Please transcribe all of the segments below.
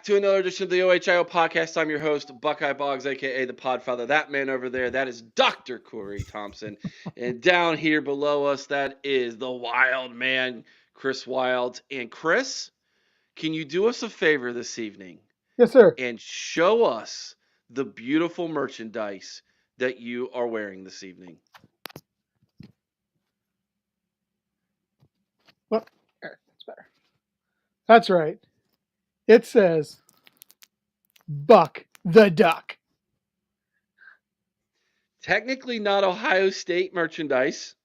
to another edition of the OHIO podcast. I'm your host, Buckeye Boggs, a.k.a. the Podfather. That man over there, that is Dr. Cory Thompson. And down here below us, that is the wild man, Chris Wild. And Chris, can you do us a favor this evening? Yes, sir. And show us the beautiful merchandise that you are wearing this evening. Well, that's better. That's right. It says Buck the Duck. Technically not Ohio State merchandise.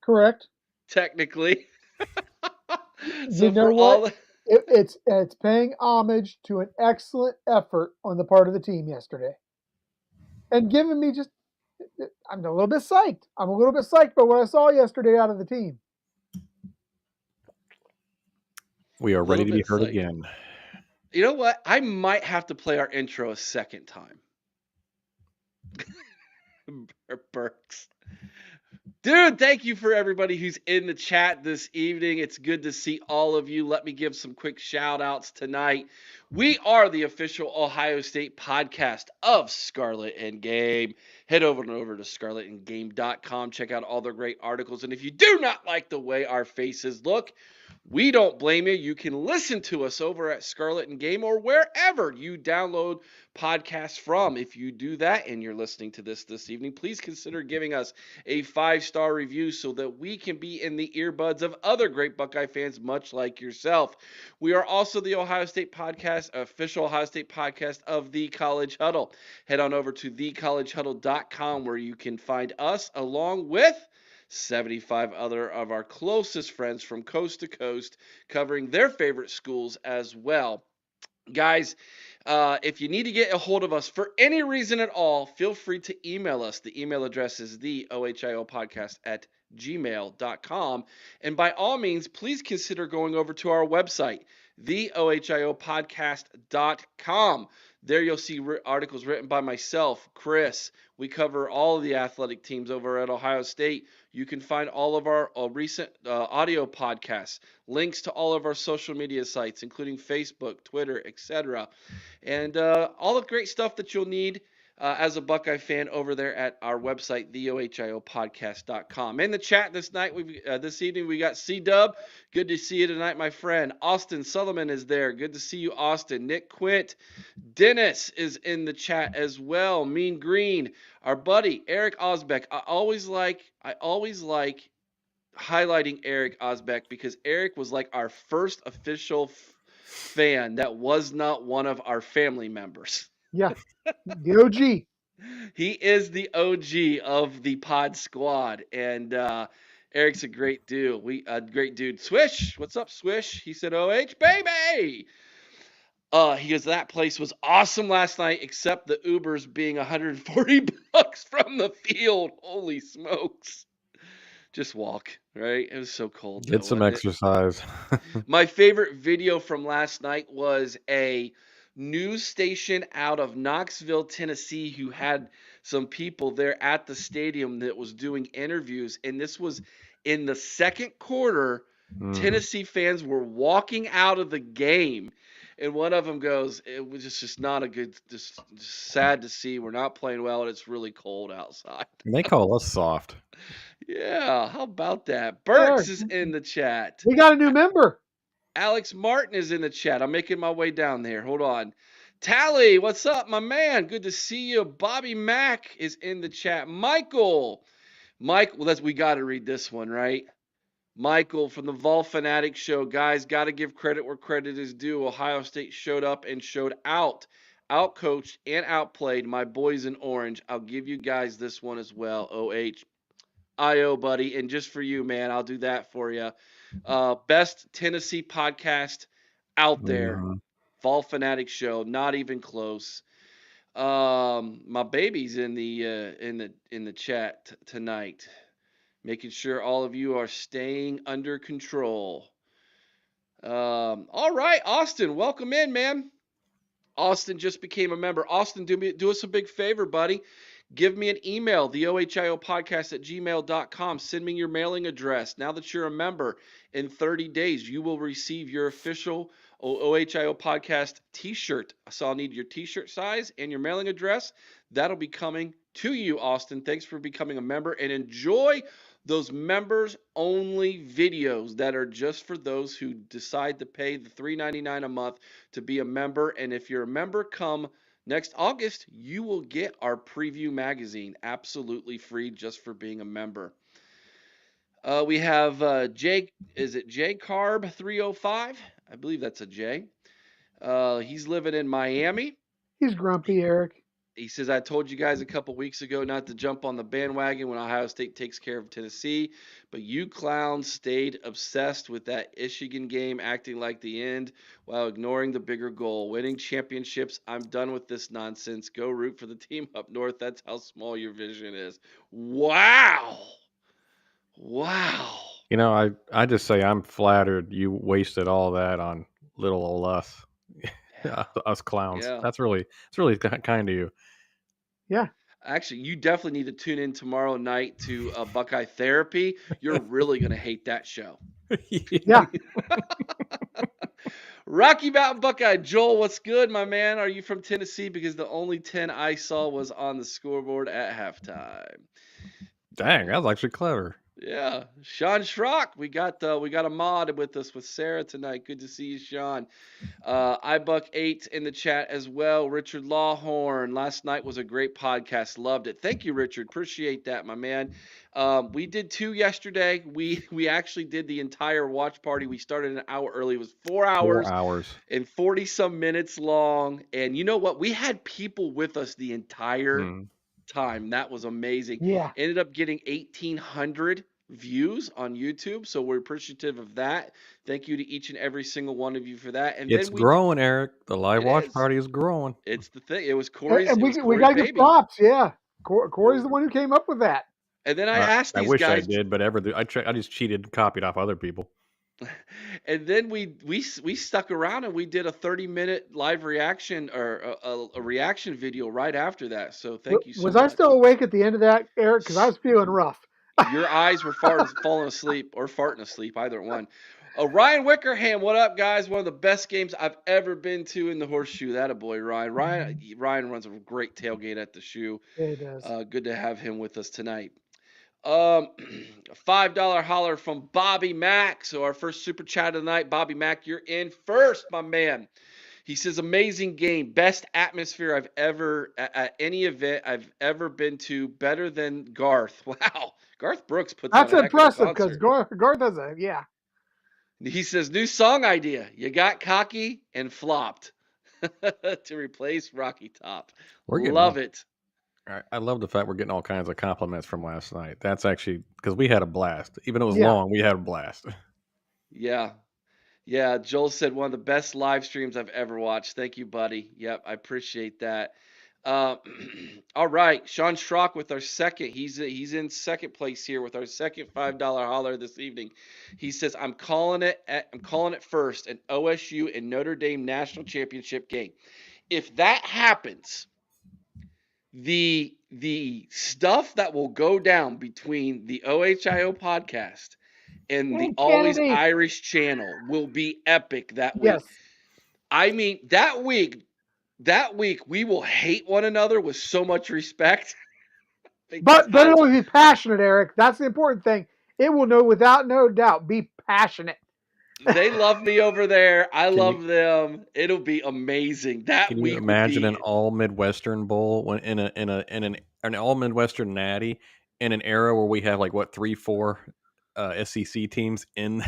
Correct. Technically. So you know what? It's paying homage to an excellent effort on the part of the team yesterday. And giving me I'm a little bit psyched. I'm a little bit psyched by what I saw yesterday out of the team. We are ready to be heard again. You know what? I might have to play our intro a second time. Burks. Dude, thank you for everybody who's in the chat this evening. It's good to see all of you. Let me give some quick shout outs tonight. We are the official Ohio State podcast of Scarlet and Game. Head over to scarletandgame.com. Check out all their great articles. And if you do not like the way our faces look, we don't blame you. You can listen to us over at Scarlet and Game or wherever you download podcasts from. If you do that and you're listening to this evening, please consider giving us a 5-star review so that we can be in the earbuds of other great Buckeye fans much like yourself. We are also the Ohio State podcast, official Ohio State podcast of The College Huddle. Head on over to thecollegehuddle.com where you can find us along with 75 other of our closest friends from coast to coast covering their favorite schools as well. Guys, if you need to get a hold of us for any reason at all, feel free to email us. The email address is theohiopodcast@gmail.com. And by all means, please consider going over to our website, theohiopodcast.com. There you'll see articles written by myself, Chris. We cover all of the athletic teams over at Ohio State. You can find all of our recent audio podcasts, links to all of our social media sites, including Facebook, Twitter, etc. And all the great stuff that you'll need as a Buckeye fan over there at our website, theohiopodcast.com. In the chat this evening, we got C-Dub. Good to see you tonight, my friend. Austin Sullivan is there. Good to see you, Austin. Nick Quint. Dennis is in the chat as well. Mean Green. Our buddy, Eric Osbeck. I always like highlighting Eric Osbeck because Eric was like our first official fan that was not one of our family members. Yeah, the OG. He is the OG of the pod squad, and Eric's a great dude. Great dude. Swish, what's up, Swish? He said, "OH, baby." He goes, that place was awesome last night, except the Ubers being $140 from the field. Holy smokes! Just walk, right? It was so cold. Get some exercise. My favorite video from last night was a news station out of Knoxville, Tennessee, who had some people there at the stadium that was doing interviews. And this was in the second quarter. Tennessee fans were walking out of the game. And one of them goes, it was just not a good, just sad to see. We're not playing well, and it's really cold outside. And they call us soft. Yeah, how about that? Burks is in the chat. We got a new member. Alex Martin is in the chat. I'm making my way down there. Hold on. Tally, what's up, my man? Good to see you. Bobby Mack is in the chat. Michael, we got to read this one, right? Michael from the Vol Fanatic Show. Guys, got to give credit where credit is due. Ohio State showed up and showed out. Outcoached and outplayed my boys in orange. I'll give you guys this one as well, OH. IO, buddy. And just for you, man, I'll do that for you. Best Tennessee podcast out there. Vol Fanatic Show. Not even close. My baby's in the chat tonight. Making sure all of you are staying under control. All right, Austin, welcome in, man. Austin just became a member. Austin, do us a big favor, buddy. Give me an email, theohiopodcast@gmail.com. Send me your mailing address. Now that you're a member, in 30 days, you will receive your official OHIO Podcast t-shirt. So I'll need your t-shirt size and your mailing address. That'll be coming to you, Austin. Thanks for becoming a member, and enjoy those members only videos that are just for those who decide to pay the $3.99 a month to be a member. And if you're a member come next August, you will get our preview magazine absolutely free just for being a member. We have Jake. Is it J Carb 305? I believe that's a J. He's living in Miami. He's grumpy, Eric. He says, I told you guys a couple weeks ago not to jump on the bandwagon when Ohio State takes care of Tennessee, but you clowns stayed obsessed with that Michigan game, acting like the end while ignoring the bigger goal, winning championships. I'm done with this nonsense. Go root for the team up north. That's how small your vision is. Wow. Wow. You know, I just say I'm flattered you wasted all that on little old us. Us clowns. Yeah. It's really kind of you. Yeah. Actually, you definitely need to tune in tomorrow night to Buckeye Therapy. You're really going to hate that show. Yeah. Rocky Mountain Buckeye. Joel, what's good, my man? Are you from Tennessee? Because the only 10 I saw was on the scoreboard at halftime. Dang, that was actually clever. Yeah, Sean Schrock. We got a mod with us with Sarah tonight. Good to see you, Sean. iBuck8 in the chat as well. Richard Lawhorn. Last night was a great podcast. Loved it. Thank you, Richard. Appreciate that, my man. We did 2 yesterday. We actually did the entire watch party. We started an hour early. It was 4 hours. 4 hours. And 40 some minutes long. And you know what? We had people with us the entire time. That was amazing. Yeah. Ended up getting 1,800 views on YouTube, so we're appreciative of that. Thank you to each and every single one of you for that. And it's then growing, Eric. The live watch is. party is growing. It's the thing. It was Cory's. And we got to give props. Yeah. Corey's the one who came up with that. And then I asked these guys. I wish I did, but I just cheated and copied off other people. And then we stuck around and we did a 30-minute live reaction or a reaction video right after that. So thank you so much. Was I still awake at the end of that, Eric? Because I was feeling rough. Your eyes were falling asleep or farting asleep, either one. Ryan Wickerham, what up, guys? One of the best games I've ever been to in the Horseshoe. That a boy, Ryan. Ryan runs a great tailgate at the Shoe. Yeah, he does. Good to have him with us tonight. $5 holler from Bobby Mack. So our first super chat of the night. Bobby Mack, you're in first, my man. He says, amazing game. Best atmosphere I've ever, at any event I've ever been to. Better than Garth. Wow. Garth Brooks puts That's on a impressive because Garth has yeah. He says, new song idea. You got cocky and flopped to replace Rocky Top. Love it. I love the fact we're getting all kinds of compliments from last night. That's actually because we had a blast. Even though it was long, we had a blast. Yeah. Yeah. Joel said one of the best live streams I've ever watched. Thank you, buddy. Yep. I appreciate that. All right. Sean Schrock with our second. He's in second place here with our second $5 holler this evening. He says, I'm calling it first, an OSU and Notre Dame national championship game. If that happens, the stuff that will go down between the OHIO podcast and the Always Irish channel will be epic that week. Yes. I mean, that week we will hate one another with so much respect. But it will be passionate, Eric. That's the important thing. It will without no doubt be passionate. They love me over there. I love them. It'll be amazing. Can you imagine an all Midwestern bowl when in an all Midwestern natty in an era where we have 3-4 SEC teams in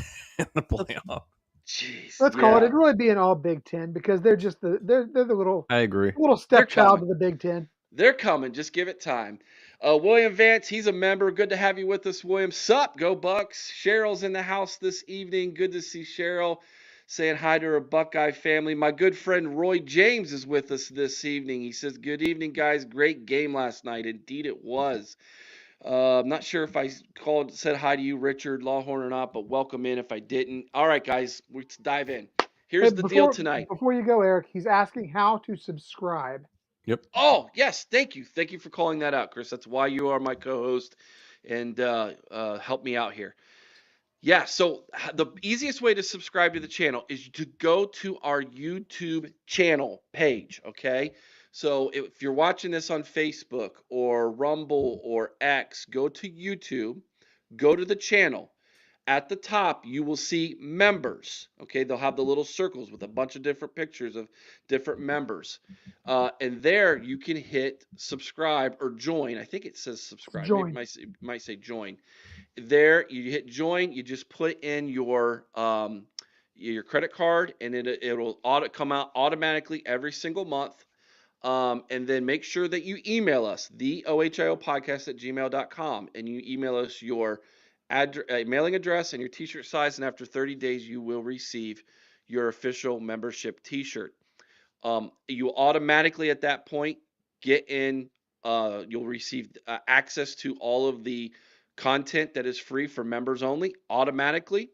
the playoff? Jeez, let's call it. It'd really be an all Big Ten because they're just they're the little. I agree. Little stepchild of the Big Ten. They're coming. Just give it time. William Vance, he's a member. Good to have you with us, William. Sup, go Bucks. Cheryl's in the house this evening. Good to see Cheryl. Saying hi to her Buckeye family. My good friend Roy James is with us this evening. He says, good evening, guys. Great game last night. Indeed it was. I'm not sure if I said hi to you, Richard Lawhorn, or not, but welcome in if I didn't. All right, guys, let's dive in. Here's the deal tonight. Before you go, Eric, he's asking how to subscribe. Yep. Oh, yes. Thank you. Thank you for calling that out, Chris. That's why you are my co-host and help me out here. Yeah, so the easiest way to subscribe to the channel is to go to our YouTube channel page, okay? So if you're watching this on Facebook or Rumble or X, go to YouTube, go to the channel. At the top, you will see members, okay? They'll have the little circles with a bunch of different pictures of different members. And there you can hit subscribe or join. I think it says subscribe. Maybe Join. it might say join. There you hit join, you just put in your credit card, and it'll come out automatically every single month. And then make sure that you email us, the ohio podcast at gmail.com, and you email us your mailing address and your t-shirt size, and after 30 days you will receive your official membership t-shirt. You automatically at that point get in. You'll receive access to all of the content that is free for members only automatically.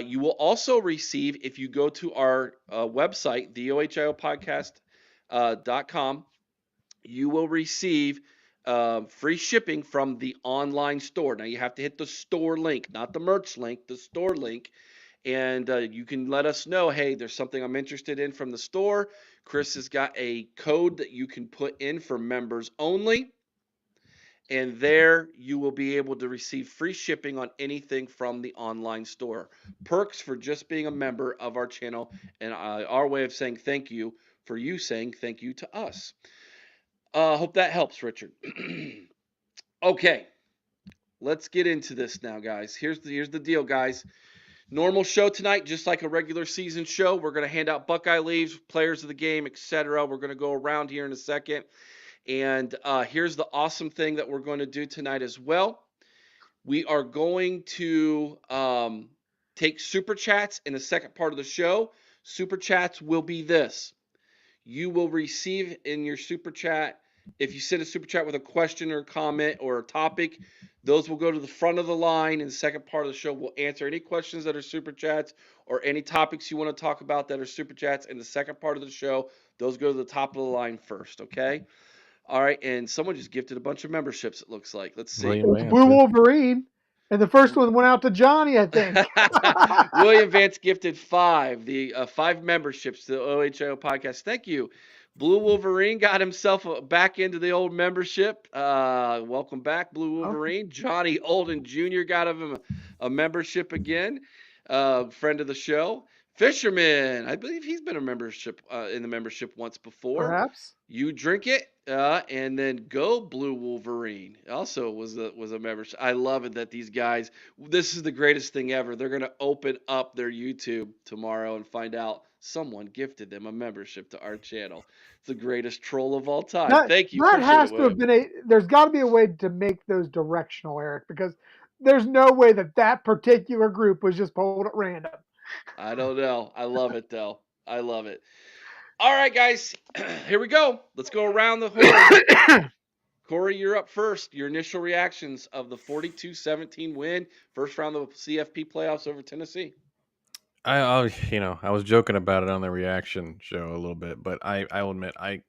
You will also receive, if you go to our website, theohiopodcast.com, you will receive free shipping from the online store. Now you have to hit the store link, not the merch link, the store link. And you can let us know, hey, there's something I'm interested in from the store. Chris has got a code that you can put in for members only. And there you will be able to receive free shipping on anything from the online store. Perks for just being a member of our channel, and our way of saying thank you for you saying thank you to us. Hope that helps, Richard. Okay, let's get into this now, guys. Here's the deal, guys. Normal show tonight, just like a regular season show. We're going to hand out Buckeye leaves, players of the game, etc. We're going to go around here in a second. And here's the awesome thing that we're going to do tonight as well. We are going to take super chats in the second part of the show. Super chats will be this. You will receive in your super chat, if you send a super chat with a question or a comment or a topic, those will go to the front of the line. In the second part of the show, we'll answer any questions that are super chats or any topics you want to talk about that are super chats. In the second part of the show, those go to the top of the line first, okay? All right, and someone just gifted a bunch of memberships, it looks like. Let's see. It's Blue Wolverine. And the first one went out to Johnny, I think. William Vance gifted 5 memberships to the OHIO podcast. Thank you. Blue Wolverine got himself back into the old membership. Welcome back, Blue Wolverine. Okay. Johnny Olden Jr. got him a membership again. Friend of the show. Fisherman, I believe he's been a membership in the membership once before. Perhaps. You drink it, and then go Blue Wolverine. Also was a membership. I love it that these guys. This is the greatest thing ever. They're gonna open up their YouTube tomorrow and find out someone gifted them a membership to our channel. It's the greatest troll of all time. Thank you. That has to have been there's got to be a way to make those directional, Eric, because there's no way that particular group was just pulled at random. I don't know. I love it though. I love it. All right, guys, here we go. Let's go around the horn. Cory, you're up first. Your initial reactions of the 42-17 win, first round of the CFP playoffs over Tennessee. I was joking about it on the reaction show a little bit, but I'll admit I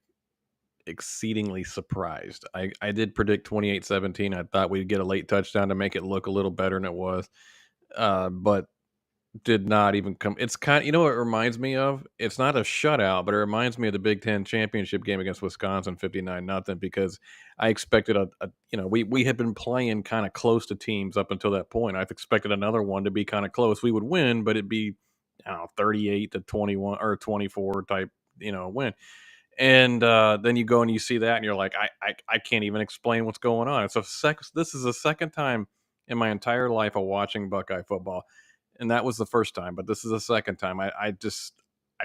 exceedingly surprised. I did predict 28-17. I thought we'd get a late touchdown to make it look a little better than it was, but did not even come. It's kind of, what it reminds me of? It's not a shutout, but it reminds me of the Big Ten championship game against Wisconsin, 59-0, because I expected we had been playing kind of close to teams up until that point. I've expected another one to be kind of close. We would win, but it'd be, 38-21 or 24 type, win. And then you go and you see that and you're like, I can't even explain what's going on. This is the second time in my entire life of watching Buckeye football. And that was the first time, but this is the second time. I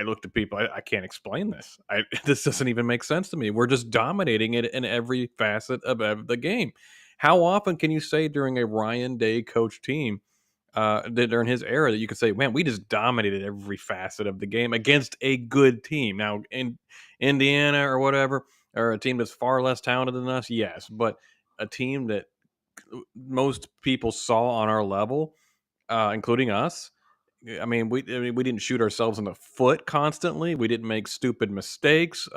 looked at people. I can't explain this. This doesn't even make sense to me. We're just dominating it in every facet of the game. How often can you say during a Ryan Day coach team, during his era, that you could say, man, we just dominated every facet of the game against a good team? Now, in Indiana or whatever, or a team that's far less talented than us, yes, but a team that most people saw on our level, including us. I mean, we didn't shoot ourselves in the foot constantly. We didn't make stupid mistakes.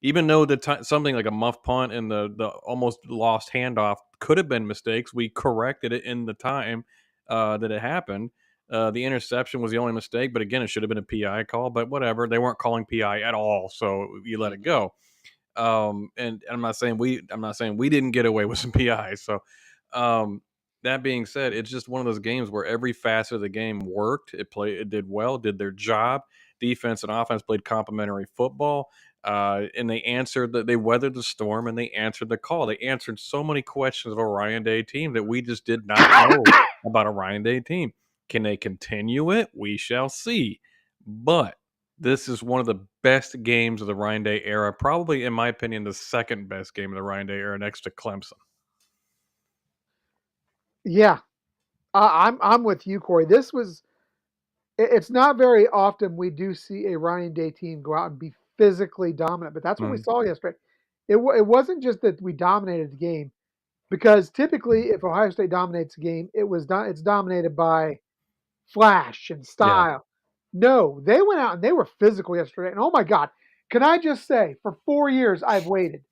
Even though something like a muff punt and the almost lost handoff could have been mistakes, we corrected it in the time that it happened. The interception was the only mistake, but again, it should have been a PI call. But whatever, they weren't calling PI at all, so you let it go. And I'm not saying we didn't get away with some PIs. So, that being said, it's just one of those games where every facet of the game worked. It did well, did their job. Defense and offense played complementary football. And they weathered the storm and they answered the call. They answered so many questions of a Ryan Day team that we just did not know about a Ryan Day team. Can they continue it? We shall see. But this is one of the best games of the Ryan Day era. Probably, in my opinion, the second best game of the Ryan Day era next to Clemson. Yeah, I'm with you, Cory. This was. It's not very often we do see a Ryan Day team go out and be physically dominant, but that's what we saw yesterday. It wasn't just that we dominated the game, because typically, if Ohio State dominates a game, it's dominated by flash and style. No, they went out and they were physical yesterday. And oh my God, can I just say, for 4 years I've waited.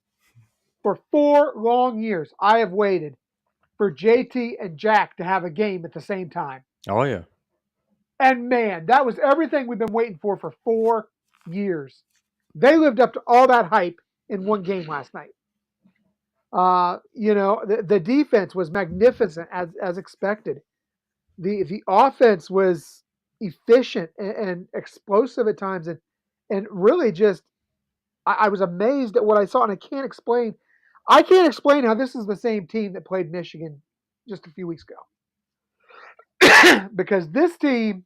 For 4 long years I have waited for JT and Jack to have a game at the same time. Oh yeah. And man, that was everything we've been waiting for 4 years. They lived up to all that hype in one game last night. The defense was magnificent as expected. The offense was efficient and explosive at times, and really just I was amazed at what I saw, and I can't explain how this is the same team that played Michigan just a few weeks ago. Because this team,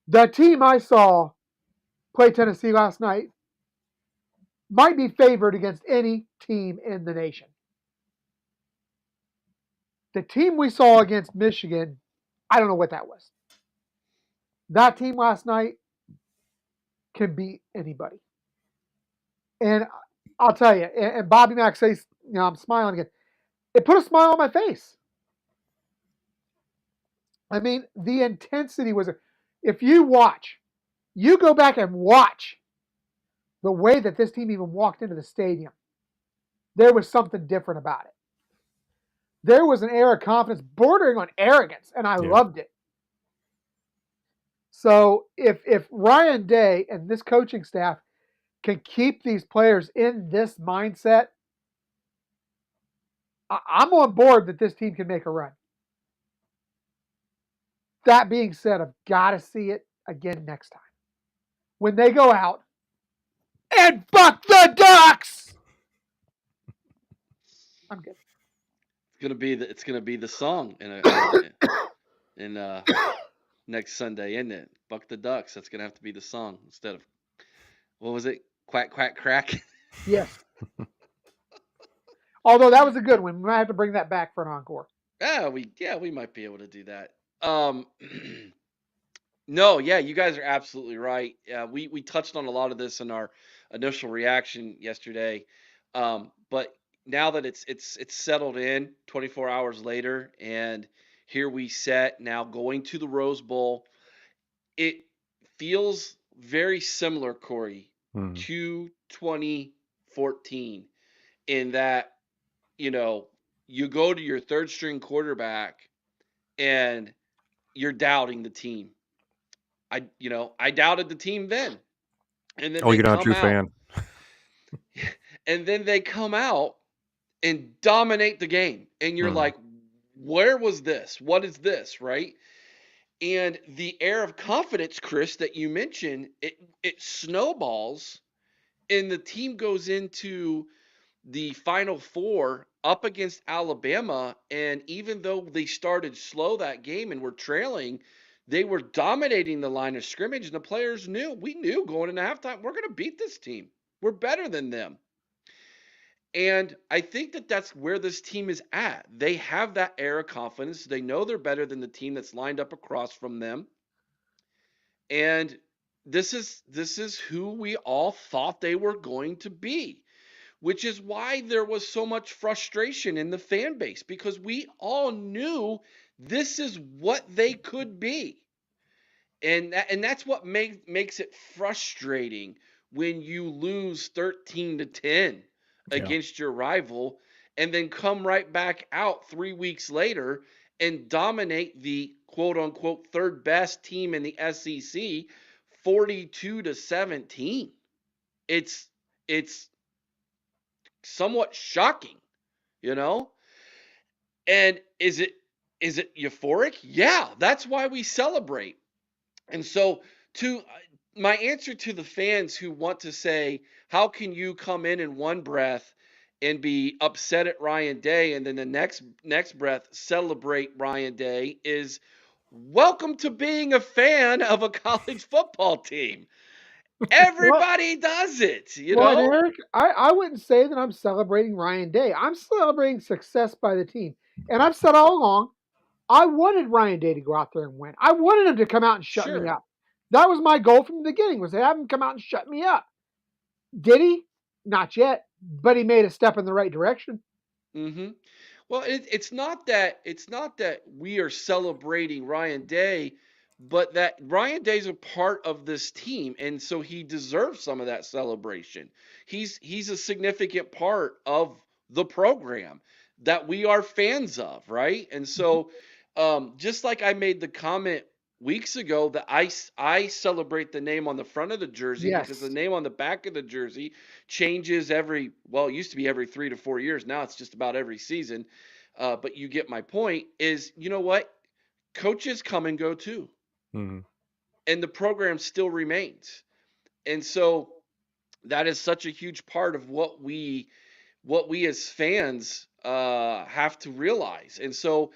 the team I saw play Tennessee last night, might be favored against any team in the nation. The team we saw against Michigan, I don't know what that was. That team last night can beat anybody. And I'll tell you, and Bobby Mack says, I'm smiling again. It put a smile on my face. I mean, the intensity was, if you go back and watch the way that this team even walked into the stadium, there was something different about it. There was an air of confidence bordering on arrogance, and I loved it. So if Ryan Day and this coaching staff can keep these players in this mindset, I'm on board that this team can make a run. That being said, I've got to see it again next time when they go out and buck the Ducks. I'm good. It's gonna be the song in next Sunday, isn't it? Buck the Ducks. That's gonna have to be the song instead of, what was it? Quack quack crack. Yes. Although that was a good one. We might have to bring that back for an encore. We might be able to do that. No, yeah, you guys are absolutely right. We touched on a lot of this in our initial reaction yesterday. But now that it's settled in 24 hours later, and here we sit now going to the Rose Bowl, it feels very similar, Cory, to 2014, in that, you go to your third string quarterback and you're doubting the team. I doubted the team then. And then you're not a true fan. And then they come out and dominate the game. And you're like, where was this? What is this, right? And the air of confidence, Chris, that you mentioned, it snowballs, and the team goes into the Final Four up against Alabama, and even though they started slow that game and were trailing, they were dominating the line of scrimmage, and the players we knew going into halftime, we're going to beat this team. We're better than them. And I think that that's where this team is at. They have that air of confidence. They know they're better than the team that's lined up across from them. And this is who we all thought they were going to be, which is why there was so much frustration in the fan base, because we all knew this is what they could be. And that's what makes it frustrating when you lose 13-10 against your rival, and then come right back out 3 weeks later and dominate the quote unquote third best team in the SEC 42-17. It's it's somewhat shocking, you know? And is it euphoric? Yeah, that's why we celebrate. And so to my answer to the fans who want to say, how can you come in one breath and be upset at Ryan Day and then the next breath celebrate Ryan Day is welcome to being a fan of a college football team. What? Everybody does it, you Well, and know? Eric, I wouldn't say that I'm celebrating Ryan Day. I'm celebrating success by the team. And I've said all along, I wanted Ryan Day to go out there and win. I wanted him to come out and shut me Sure. up. That was my goal from the beginning, was to have him come out and shut me up. Did he? Not yet, but he made a step in the right direction. Mm-hmm. Well, it's not that we are celebrating Ryan Day, but that Ryan Day's a part of this team, and so he deserves some of that celebration. He's a significant part of the program that we are fans of, right? And so, just like I made the comment weeks ago that I celebrate the name on the front of the jersey because the Yes. name on the back of the jersey changes every, well, it used to be every 3 to 4 years. Now it's just about every season. But you get my point is, you know what? Coaches come and go too, Mm-hmm. and the program still remains. And so that is such a huge part of what we as fans have to realize. And so,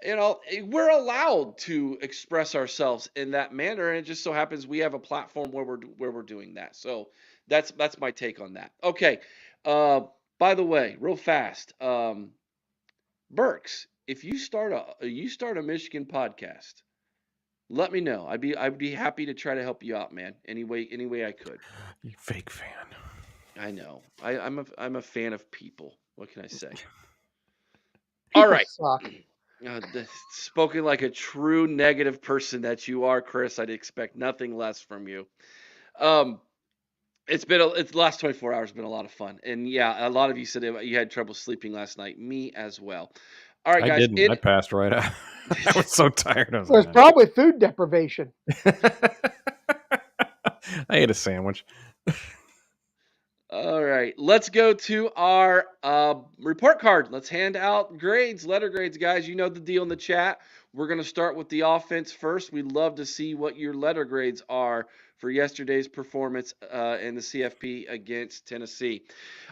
we're allowed to express ourselves in that manner, and it just so happens we have a platform where we're doing that. So that's my take on that. Okay. Uh, by the way, real fast, Burks, if you start a Michigan podcast, let me know. I'd be happy to try to help you out, man. Any way I could. You fake fan. I know. I'm a fan of people. What can I say? All People right. suck. Spoken like a true negative person that you are, Chris. I'd expect nothing less from you. Um, it's the last 24 hours been a lot of fun, and yeah, a lot of you said you had trouble sleeping last night. Me as well. All right, I guys. didn't. I passed right out. I was so tired. I was It was like, probably food deprivation. I ate a sandwich. All right, let's go to our report card. Let's hand out grades, letter grades, guys. You know the deal in the chat. We're going to start with the offense first. We'd love to see what your letter grades are for yesterday's performance in the CFP against Tennessee.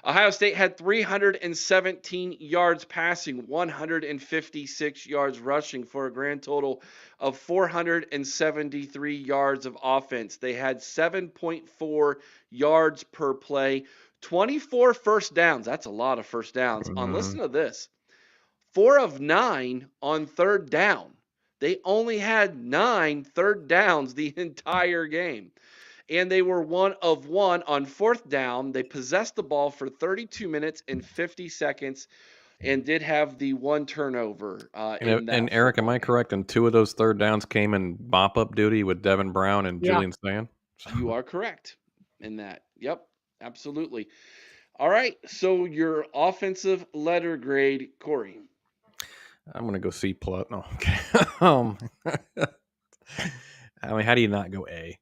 Ohio State had 317 yards passing, 156 yards rushing for a grand total of 473 yards of offense. They had 7.4 yards per play, 24 first downs. That's a lot of first downs. On Mm-hmm. listen to this. 4 of 9 on third down. They only had 9 third downs the entire game. And they were 1 of 1 on fourth down. They possessed the ball for 32 minutes and 50 seconds and did have the one turnover in And that Eric, am football I game. correct? And 2 of those third downs came in mop up duty with Devin Brown and Yeah. Julian Sand. You are correct in that. Yep, absolutely. All right, so your offensive letter grade, Cory. I'm gonna go C plus. No, okay. I mean, how do you not go A?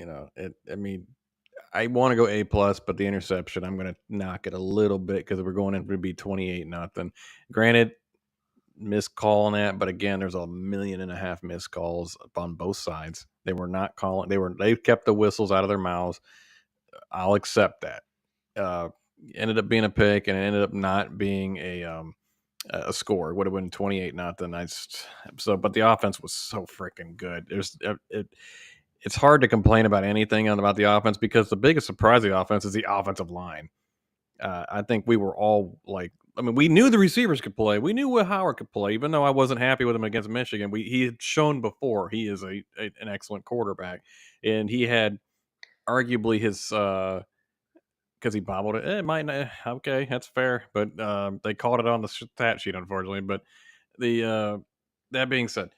I mean, I want to go A plus, but the interception, I'm gonna knock it a little bit because we're going in to be 28-0. Granted, missed call on that, but again, there's 1.5 million missed calls on both sides. They were not calling. They kept the whistles out of their mouths. I'll accept that. Uh, Ended up being a pick, and it ended up not being a score. It would have been 28-0. But the offense was so freaking good. It's hard to complain about anything about the offense because the biggest surprise of the offense is the offensive line. I think we were all like, I mean, we knew the receivers could play. We knew Will Howard could play, even though I wasn't happy with him against Michigan. He had shown before he is an excellent quarterback, and he had arguably his because he bobbled it. It might not, okay, that's fair, but they called it on the stat sheet, unfortunately. But the that being said,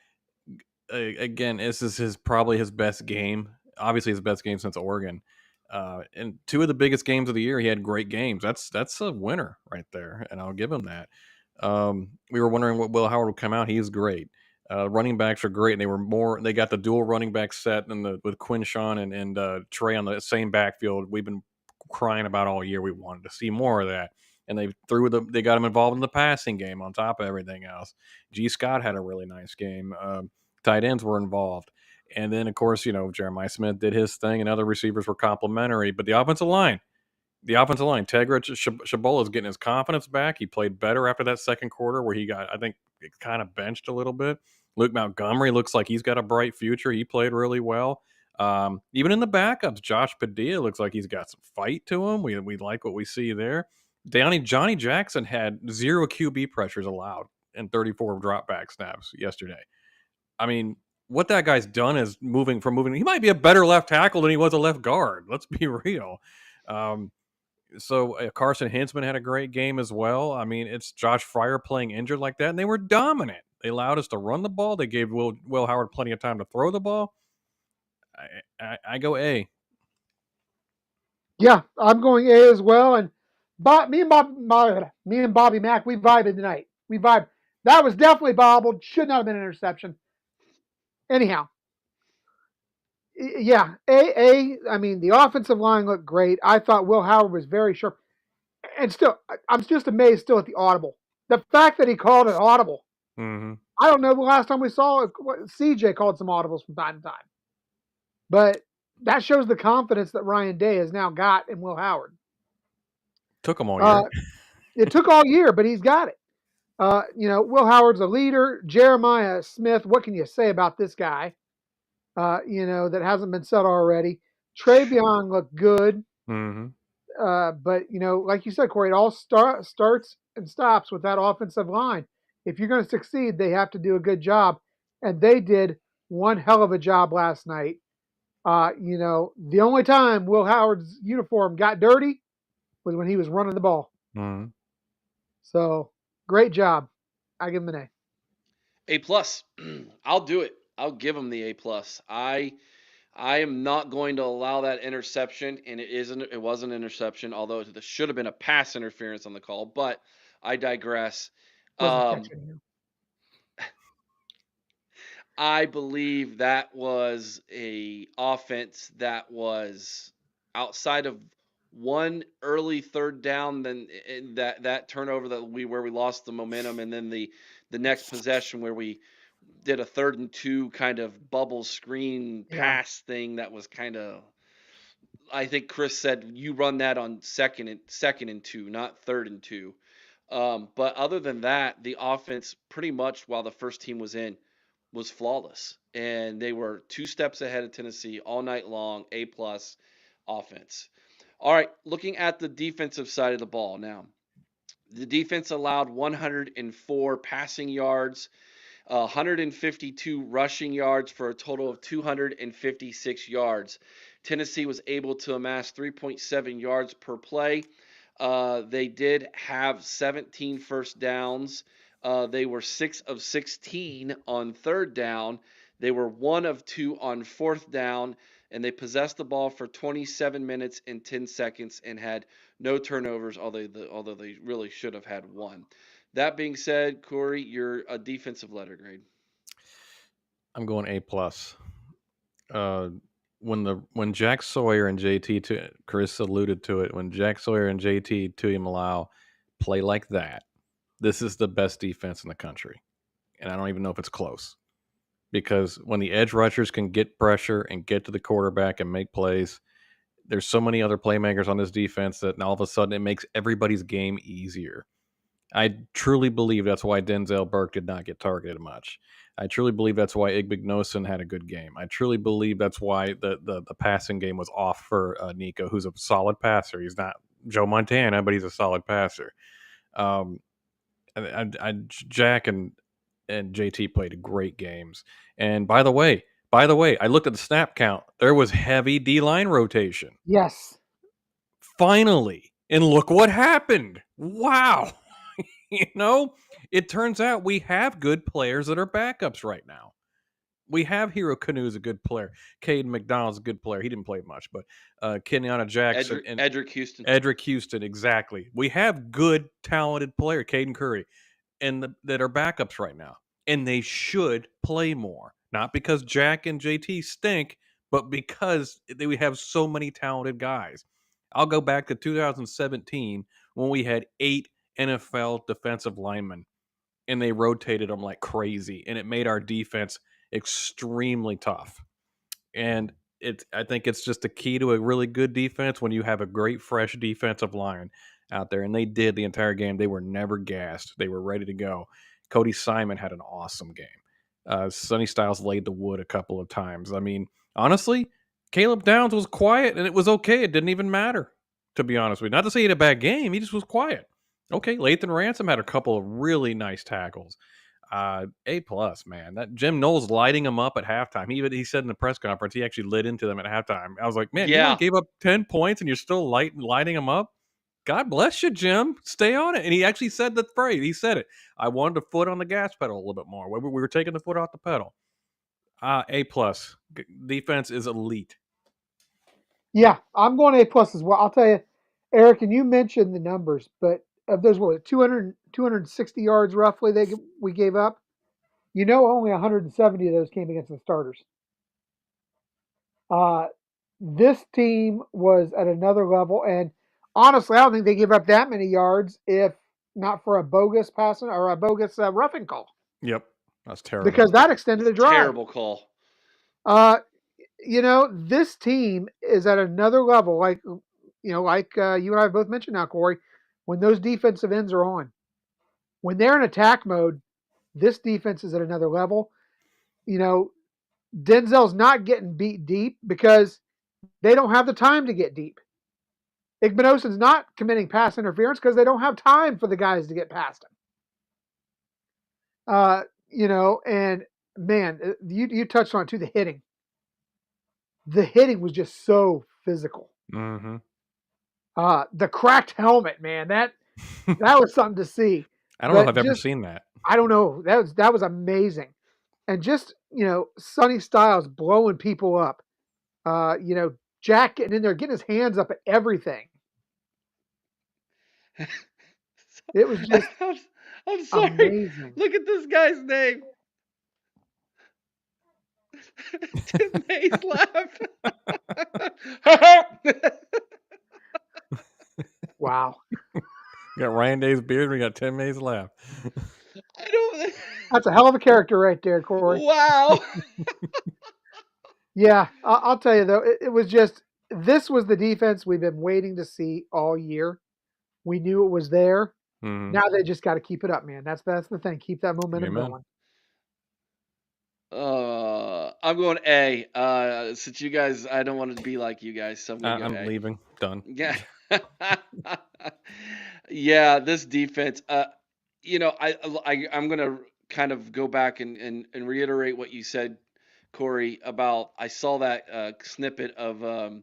again, this is probably his best game. Obviously, his best game since Oregon. And 2 of the biggest games of the year, he had great games. That's a winner right there, and I'll give him that. We were wondering what Will Howard would come out. He is great. Running backs are great. And they got the dual running back set with Quinshawn and Trey on the same backfield. We've been crying about all year. We wanted to see more of that. And they got him involved in the passing game on top of everything else. G. Scott had a really nice game. Tight ends were involved. And then, of course, Jeremiah Smith did his thing and other receivers were complimentary. But the offensive line, Tegra Shabola is getting his confidence back. He played better after that second quarter where he got, I think, kind of benched a little bit. Luke Montgomery looks like he's got a bright future. He played really well. Even in the backups, Josh Padilla looks like he's got some fight to him. We like what we see there. Johnny Jackson had 0 QB pressures allowed and 34 dropback snaps yesterday. I mean, what that guy's done is moving. He might be a better left tackle than he was a left guard. Let's be real. So Carson Hintzman had a great game as well. I mean, it's Josh Fryer playing injured like that, and they were dominant. They allowed us to run the ball. They gave Will Howard plenty of time to throw the ball. I go A. Yeah, I'm going A as well. And me and Bobby Mack, we vibed tonight. We vibed. That was definitely bobbled. Should not have been an interception. Anyhow, yeah, A. I mean, the offensive line looked great. I thought Will Howard was very sharp. And still, I'm just amazed still at the audible. The fact that he called it audible. Mm-hmm. I don't know the last time we saw it. CJ called some audibles from time to time. But that shows the confidence that Ryan Day has now got in Will Howard. Took him all year. It took all year, but he's got it. Will Howard's a leader. Jeremiah Smith, what can you say about this guy? That hasn't been said already. Travion looked good. Mm-hmm. But, like you said, Cory, it all starts and stops with that offensive line. If you're going to succeed, they have to do a good job. And they did one hell of a job last night. The only time Will Howard's uniform got dirty was when he was running the ball. Mm-hmm. So, great job. I give him an A+. I'll do it. I'll give him the A+. I am not going to allow that interception, and it was an interception, although it should have been a pass interference on the call, but I digress. I believe that was a offense that was outside of one early third down, then that turnover where we lost the momentum, and then the next possession where we did a 3rd and 2 kind of bubble screen pass thing that was kind of, I think Chris said you run that on second and 2, not 3rd and 2. But other than that, the offense pretty much while the first team was in was flawless, and they were 2 steps ahead of Tennessee all night long. A+ offense. All right, looking at the defensive side of the ball now. The defense allowed 104 passing yards, 152 rushing yards for a total of 256 yards. Tennessee was able to amass 3.7 yards per play. They did have 17 first downs. They were 6 of 16 on 3rd down. They were 1 of 2 on 4th down, and they possessed the ball for 27 minutes and 10 seconds and had no turnovers, although they really should have had 1. That being said, Cory, you're a defensive letter grade. I'm going A+. When Jack Sawyer and JT, Chris alluded to it, when Jack Sawyer and JT Tuimoloau play like that, this is the best defense in the country. And I don't even know if it's close. Because when the edge rushers can get pressure and get to the quarterback and make plays, there's so many other playmakers on this defense that all of a sudden it makes everybody's game easier. I truly believe that's why Denzel Burke did not get targeted much. I truly believe that's why Igbinosun had a good game. I truly believe that's why the passing game was off for Nico, who's a solid passer. He's not Joe Montana, but he's a solid passer. Jack and JT played great games. And by the way, I looked at the snap count. There was heavy D-line rotation. Yes. Finally. And look what happened. Wow. It turns out we have good players that are backups right now. We have Hero Canu's a good player. Caden McDonald's a good player. He didn't play much, but Kenyatta Jackson and Edric Houston. Edric Houston, exactly. We have good, talented player. Caden Curry. that are backups right now, and they should play more. Not because Jack and JT stink, but because we have so many talented guys. I'll go back to 2017 when we had 8 NFL defensive linemen, and they rotated them like crazy, and it made our defense extremely tough. And I think it's just a key to a really good defense when you have a great fresh defensive line out there, and they did the entire game. They were never gassed. They were ready to go. Cody Simon had an awesome game. Sonny Styles laid the wood a couple of times. I mean, honestly, Caleb Downs was quiet, and it was okay. It didn't even matter, to be honest with you. Not to say he had a bad game. He just was quiet. Okay, Lathan Ransom had a couple of really nice tackles. A plus, man. That Jim Knowles lighting them up at halftime. He said in the press conference he actually lit into them at halftime. I was like, man, you only gave up 10 points and you're still lighting them up. God bless you, Jim. Stay on it. And he actually said the phrase. He said it. I wanted to foot on the gas pedal a little bit more. We were taking the foot off the pedal. A plus. Defense is elite. Yeah, I'm going A plus as well. I'll tell you, Eric, and you mentioned the numbers, but of those, what, 260 yards roughly we gave up? You know, only 170 of those came against the starters. This team was at another level, and honestly, I don't think they give up that many yards if not for a bogus passing or a bogus roughing call. Yep, that's terrible. Because that extended a drive. Terrible call. You know, this team is at another level. Like you and I both mentioned now, Cory, when those defensive ends are on, when they're in attack mode, this defense is at another level. You know, Denzel's not getting beat deep because they don't have the time to get deep. Igbenogsen's not committing pass interference because they don't have time for the guys to get past him. You know, and man, you touched on it too, the hitting. The hitting was just so physical. Mm-hmm. The cracked helmet, man, that was something to see. I don't know if I've ever seen that. I don't know. That was amazing. And just, you know, Sonny Styles blowing people up. You know, Jack getting in there, getting his hands up at everything. It was just I'm sorry. Amazing. Look at this guy's name. Tim May's laugh. Wow. We got Ryan Day's beard. We got Tim May's laugh. I don't. That's a hell of a character right there, Cory. Wow. Yeah, I'll tell you though, it was just, this was the defense we've been waiting to see all year. We knew it was there. Mm-hmm. Now they just got to keep it up, man. That's the thing. Keep that momentum going. I'm going A. Since you guys, I don't want to be like you guys, so I'm leaving. Done. Yeah. Yeah, this defense. You know, I'm gonna kind of go back and reiterate what you said, Cory, about I saw that snippet of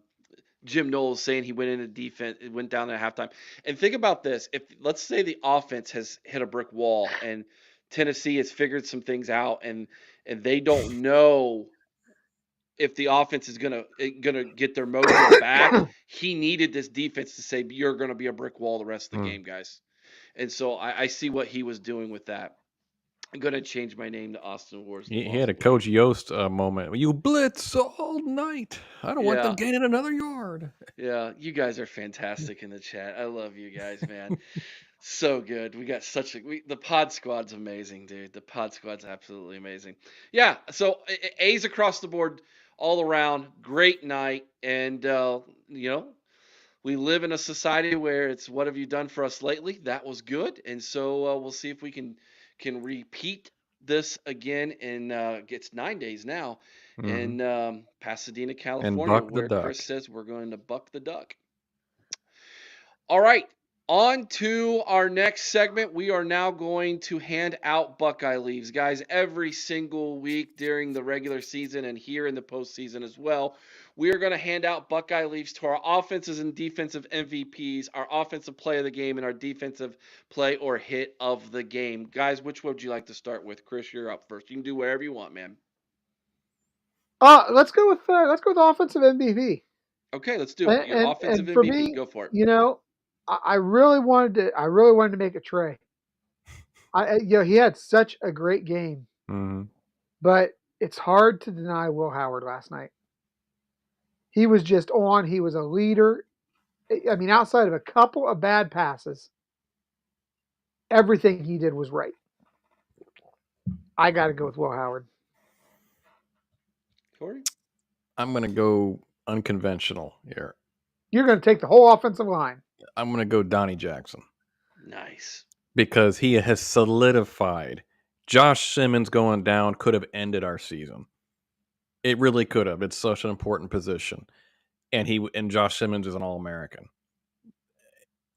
Jim Knowles saying he went into defense, it went down at halftime. And think about this: if let's say the offense has hit a brick wall and Tennessee has figured some things out, and they don't know if the offense is gonna get their mojo back, he needed this defense to say, "You're gonna be a brick wall the rest of the game, guys." And so I see what he was doing with that. I'm gonna change my name to Austin Wars. He had a Coach Yost moment. You blitz all night. I don't want them gaining another yard. Yeah, you guys are fantastic in the chat. I love you guys, man. So good. We got the pod squad's amazing, dude. The pod squad's absolutely amazing. Yeah. So A's across the board, all around. Great night, and you know, we live in a society where it's what have you done for us lately? That was good, and so we'll see if we can repeat this again in it's 9 days now in Pasadena, California, where Chris says we're going to buck the duck. All right, on to our next segment. We are now going to hand out Buckeye leaves, guys, every single week during the regular season and here in the postseason as well. We are going to hand out Buckeye leaves to our offensive and defensive MVPs, our offensive play of the game, and our defensive play or hit of the game. Guys, which one would you like to start with? Chris, you're up first. You can do whatever you want, man. Let's go with offensive MVP. Okay, let's do it. Your offensive MVP. Me, go for it. You know, I really wanted to make a Trey. He had such a great game, but it's hard to deny Will Howard last night. He was just on. He was a leader. I mean, outside of a couple of bad passes, everything he did was right. I got to go with Will Howard. Cory? I'm going to go unconventional here. You're going to take the whole offensive line. I'm going to go Donnie Jackson. Nice. Because he has solidified. Josh Simmons going down could have ended our season. It really could have. It's such an important position. And Josh Simmons is an All-American.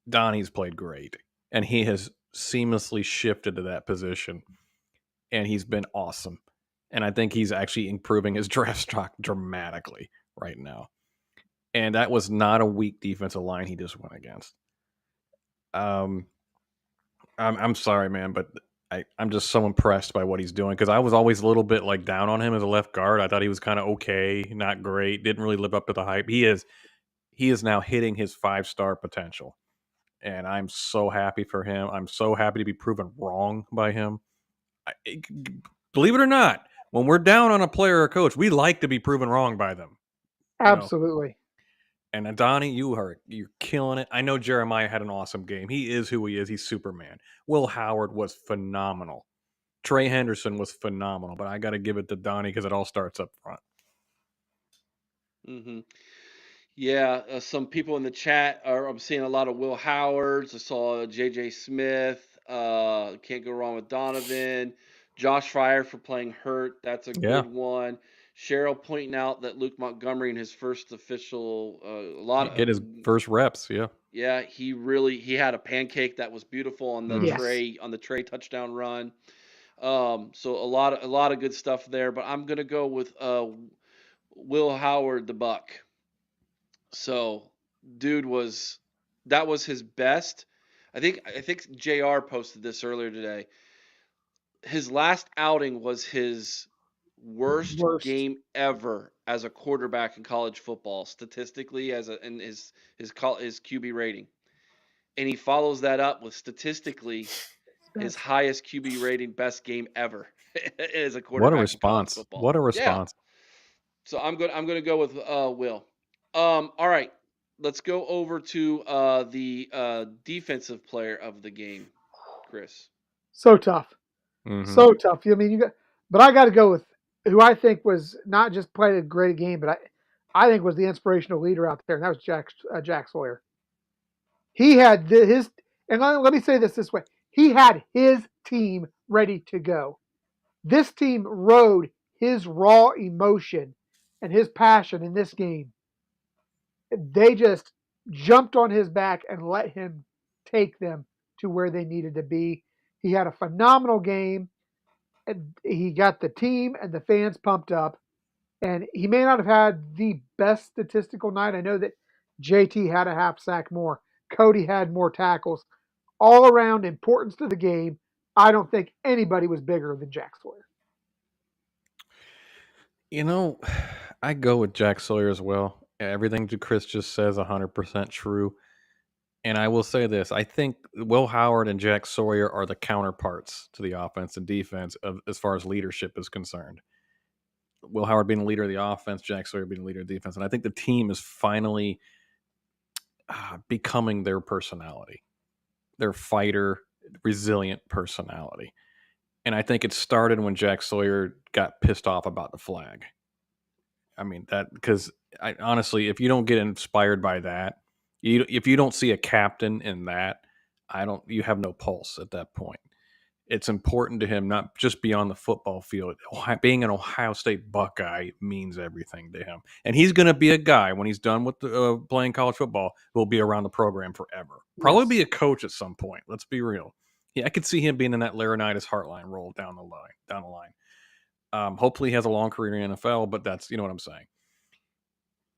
Donnie's played great. And he has seamlessly shifted to that position. And he's been awesome. And I think he's actually improving his draft stock dramatically right now. And that was not a weak defensive line he just went against. I'm sorry, man, but I'm just so impressed by what he's doing because I was always a little bit like down on him as a left guard. I thought he was kind of okay, not great, didn't really live up to the hype. He is now hitting his 5-star potential, and I'm so happy for him. I'm so happy to be proven wrong by him. Believe it or not, when we're down on a player or coach, we like to be proven wrong by them. Absolutely. And Donnie, you're killing it. I know Jeremiah had an awesome game. He is who he is. He's Superman. Will Howard was phenomenal. Trey Henderson was phenomenal. But I got to give it to Donnie because it all starts up front. Mm-hmm. Yeah, some people in the chat I'm seeing a lot of Will Howards. I saw J.J. Smith. Can't go wrong with Donovan. Josh Fryer for playing hurt. That's a good one. Cheryl pointing out that Luke Montgomery in his first official hit his first reps. Yeah, he had a pancake that was beautiful on the Trey touchdown run. So a lot of good stuff there. But I'm gonna go with Will Howard the Buck. So that was his best. I think JR posted this earlier today. His last outing was his worst game ever as a quarterback in college football, statistically in his QB rating. And he follows that up with statistically his highest QB rating, best game ever as a quarterback. What a response! What a response! Yeah. So I'm gonna go with Will. All right, let's go over to the defensive player of the game, Chris. So tough. Mm-hmm. So tough. I mean, but I got to go with who I think was not just played a great game, but I think was the inspirational leader out there, and that was Jack Sawyer. He had and let me say this way: he had his team ready to go. This team rode his raw emotion and his passion in this game. They just jumped on his back and let him take them to where they needed to be. He had a phenomenal game. And he got the team and the fans pumped up. And he may not have had the best statistical night. I know that JT had a half sack more. Cody had more tackles. All around importance to the game, I don't think anybody was bigger than Jack Sawyer. You know, I go with Jack Sawyer as well. Everything Chris just says 100% true. And I will say this. I think Will Howard and Jack Sawyer are the counterparts to the offense and defense as far as leadership is concerned. Will Howard being the leader of the offense, Jack Sawyer being the leader of the defense. And I think the team is finally becoming their personality, their fighter, resilient personality. And I think it started when Jack Sawyer got pissed off about the flag. I mean, because honestly, if you don't get inspired by that, if you don't see a captain in that, you have no pulse at that point. It's important to him, not just beyond the football field. Being an Ohio State Buckeye means everything to him. And he's going to be a guy when he's done with playing college football who will be around the program forever. Probably be a coach at some point. Let's be real. Yeah, I could see him being in that Laurinaitis Heartline role down the line. Hopefully he has a long career in the NFL, but that's, you know what I'm saying.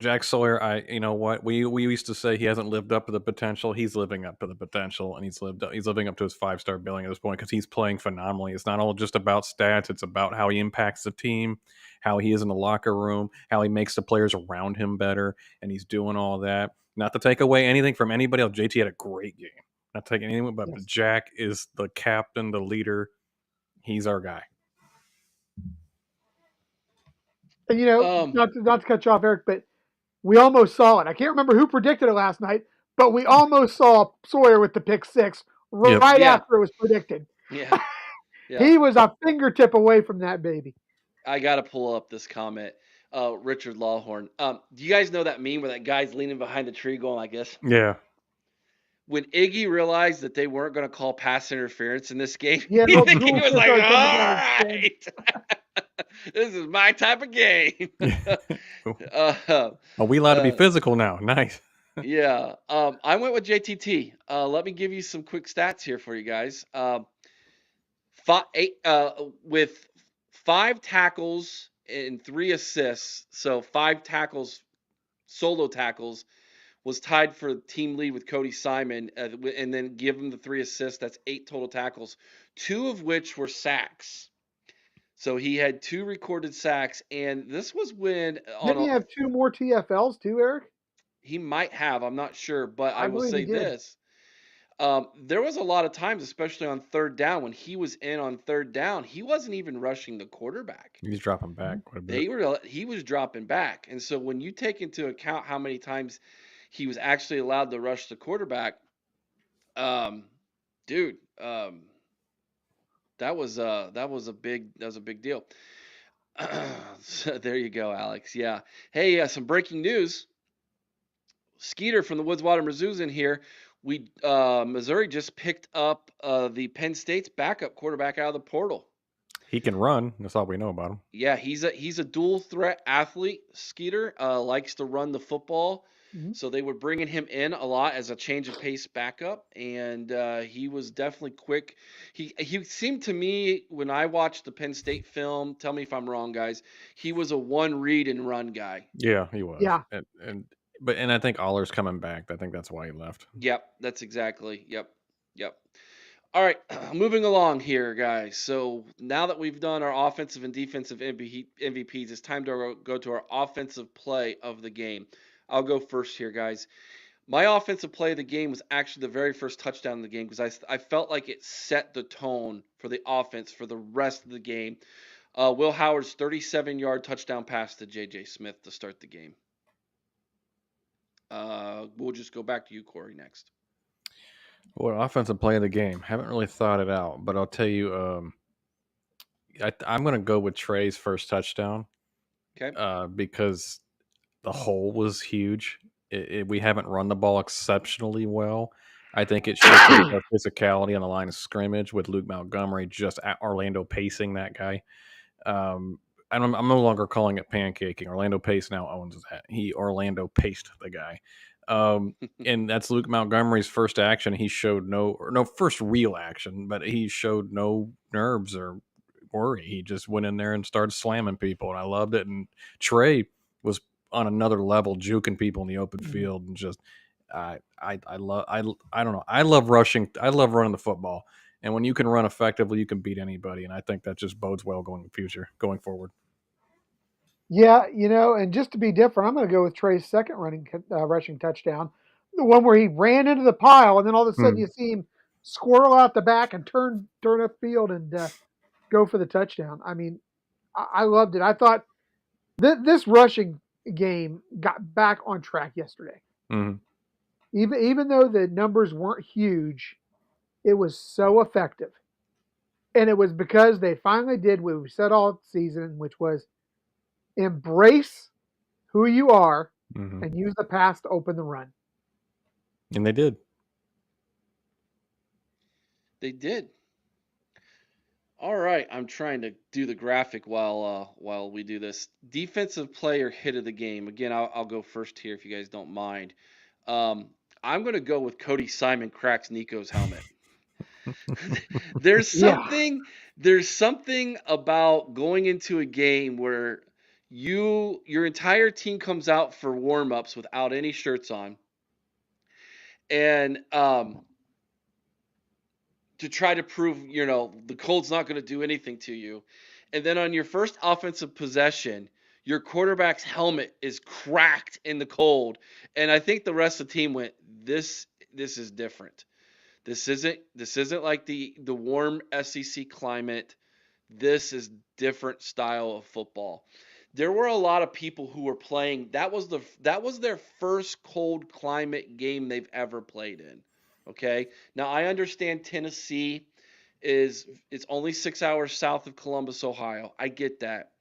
Jack Sawyer, you know what? We used to say he hasn't lived up to the potential. He's living up to the potential, and he's living up to his 5-star billing at this point because he's playing phenomenally. It's not all just about stats. It's about how he impacts the team, how he is in the locker room, how he makes the players around him better, and he's doing all that. Not to take away anything from anybody else. JT had a great game. Not taking anyone, but Yes. Jack is the captain, the leader. He's our guy. And not to cut you off, Eric, but we almost saw it. I can't remember who predicted it last night, but we almost saw Sawyer with the pick six Yep. right Yeah. after it was predicted. Yeah. He was a fingertip away from that baby. I got to pull up this comment. Richard Lawhorn. Do you guys know that meme where that guy's leaning behind the tree going like this? Yeah. When Iggy realized that they weren't going to call pass interference in this game, Yeah, he no, was Jules like, all started coming down and right, this is my type of game. Are we allowed to be physical now? Nice. Yeah. I went with JTT. Let me give you some quick stats here for you guys. With 5 tackles and 3 assists, so 5 tackles, solo tackles, was tied for team lead with Cody Simon, and then give him the 3 assists. That's 8 total tackles, 2 of which were sacks. So he had 2 recorded sacks, and this was when Didn't he have 2 more TFLs too, Eric? he might have. I'm not sure, but I will believe say he did. this. There was a lot of times, especially on third down, when he was in on third down, he wasn't even rushing the quarterback. He's dropping back quite a bit. He was dropping back. And so when you take into account how many times he was actually allowed to rush the quarterback, dude, that was a big deal. So there you go, Alex. Yeah. Hey, some breaking news. Skeeter from the Woodswater Mizzou's in here. Missouri just picked up the Penn State's backup quarterback out of the portal. He can run. That's all we know about him. Yeah, he's a dual threat athlete. Skeeter likes to run the football, so they were bringing him in a lot as a change of pace backup, and he was definitely quick. He seemed to me when I watched the Penn State film. Tell me if I'm wrong, guys. He was a one read and run guy. Yeah, he was. Yeah. And I think Aller's coming back. I think that's why he left. Yep, that's exactly. Yep. All right, moving along here, guys. So now that we've done our offensive and defensive MVPs, it's time to go to our offensive play of the game. I'll go first here, guys. My offensive play of the game was actually the very first touchdown of the game because I felt like it set the tone for the offense for the rest of the game. Will Howard's 37-yard touchdown pass to J.J. Smith to start the game. We'll just go back to you, Cory, next. Well, offensive play of the game. Haven't really thought it out, but I'll tell you, I'm going to go with Trey's first touchdown. Okay. Because the hole was huge. We haven't run the ball exceptionally well. I think it shows our physicality on the line of scrimmage with Luke Montgomery just at Orlando pacing that guy. I'm no longer calling it pancaking. Orlando Pace now owns that. Orlando paced the guy. And that's Luke Montgomery's first action. He showed first real action, but he showed no nerves or worry. He just went in there and started slamming people, and I loved it. And Trey was on another level, juking people in the open field, and just I don't know. I love rushing. I love running the football, and when you can run effectively, you can beat anybody. And I think that just bodes well going forward. Yeah, and just to be different, I'm going to go with Trey's second rushing touchdown, the one where he ran into the pile, and then all of a sudden you see him squirrel out the back and turn upfield and go for the touchdown. I mean, I loved it. I thought this rushing game got back on track yesterday. Mm-hmm. Even though the numbers weren't huge, it was so effective, and it was because they finally did what we said all season, which was embrace who you are and use the pass to open the run. And they did. They did. All right, I'm trying to do the graphic while we do this. Defensive player hit of the game. Again, I'll go first here if you guys don't mind. I'm going to go with Cody Simon cracks Nico's helmet. There's something about going into a game where your entire team comes out for warm-ups without any shirts on, and to try to prove, the cold's not going to do anything to you. And then on your first offensive possession, your quarterback's helmet is cracked in the cold. And I think the rest of the team went, this is different. This isn't like the warm SEC climate. This is different style of football. There were a lot of people who were playing. That was their first cold climate game they've ever played in. Okay. Now I understand Tennessee it's only 6 hours south of Columbus, Ohio. I get that,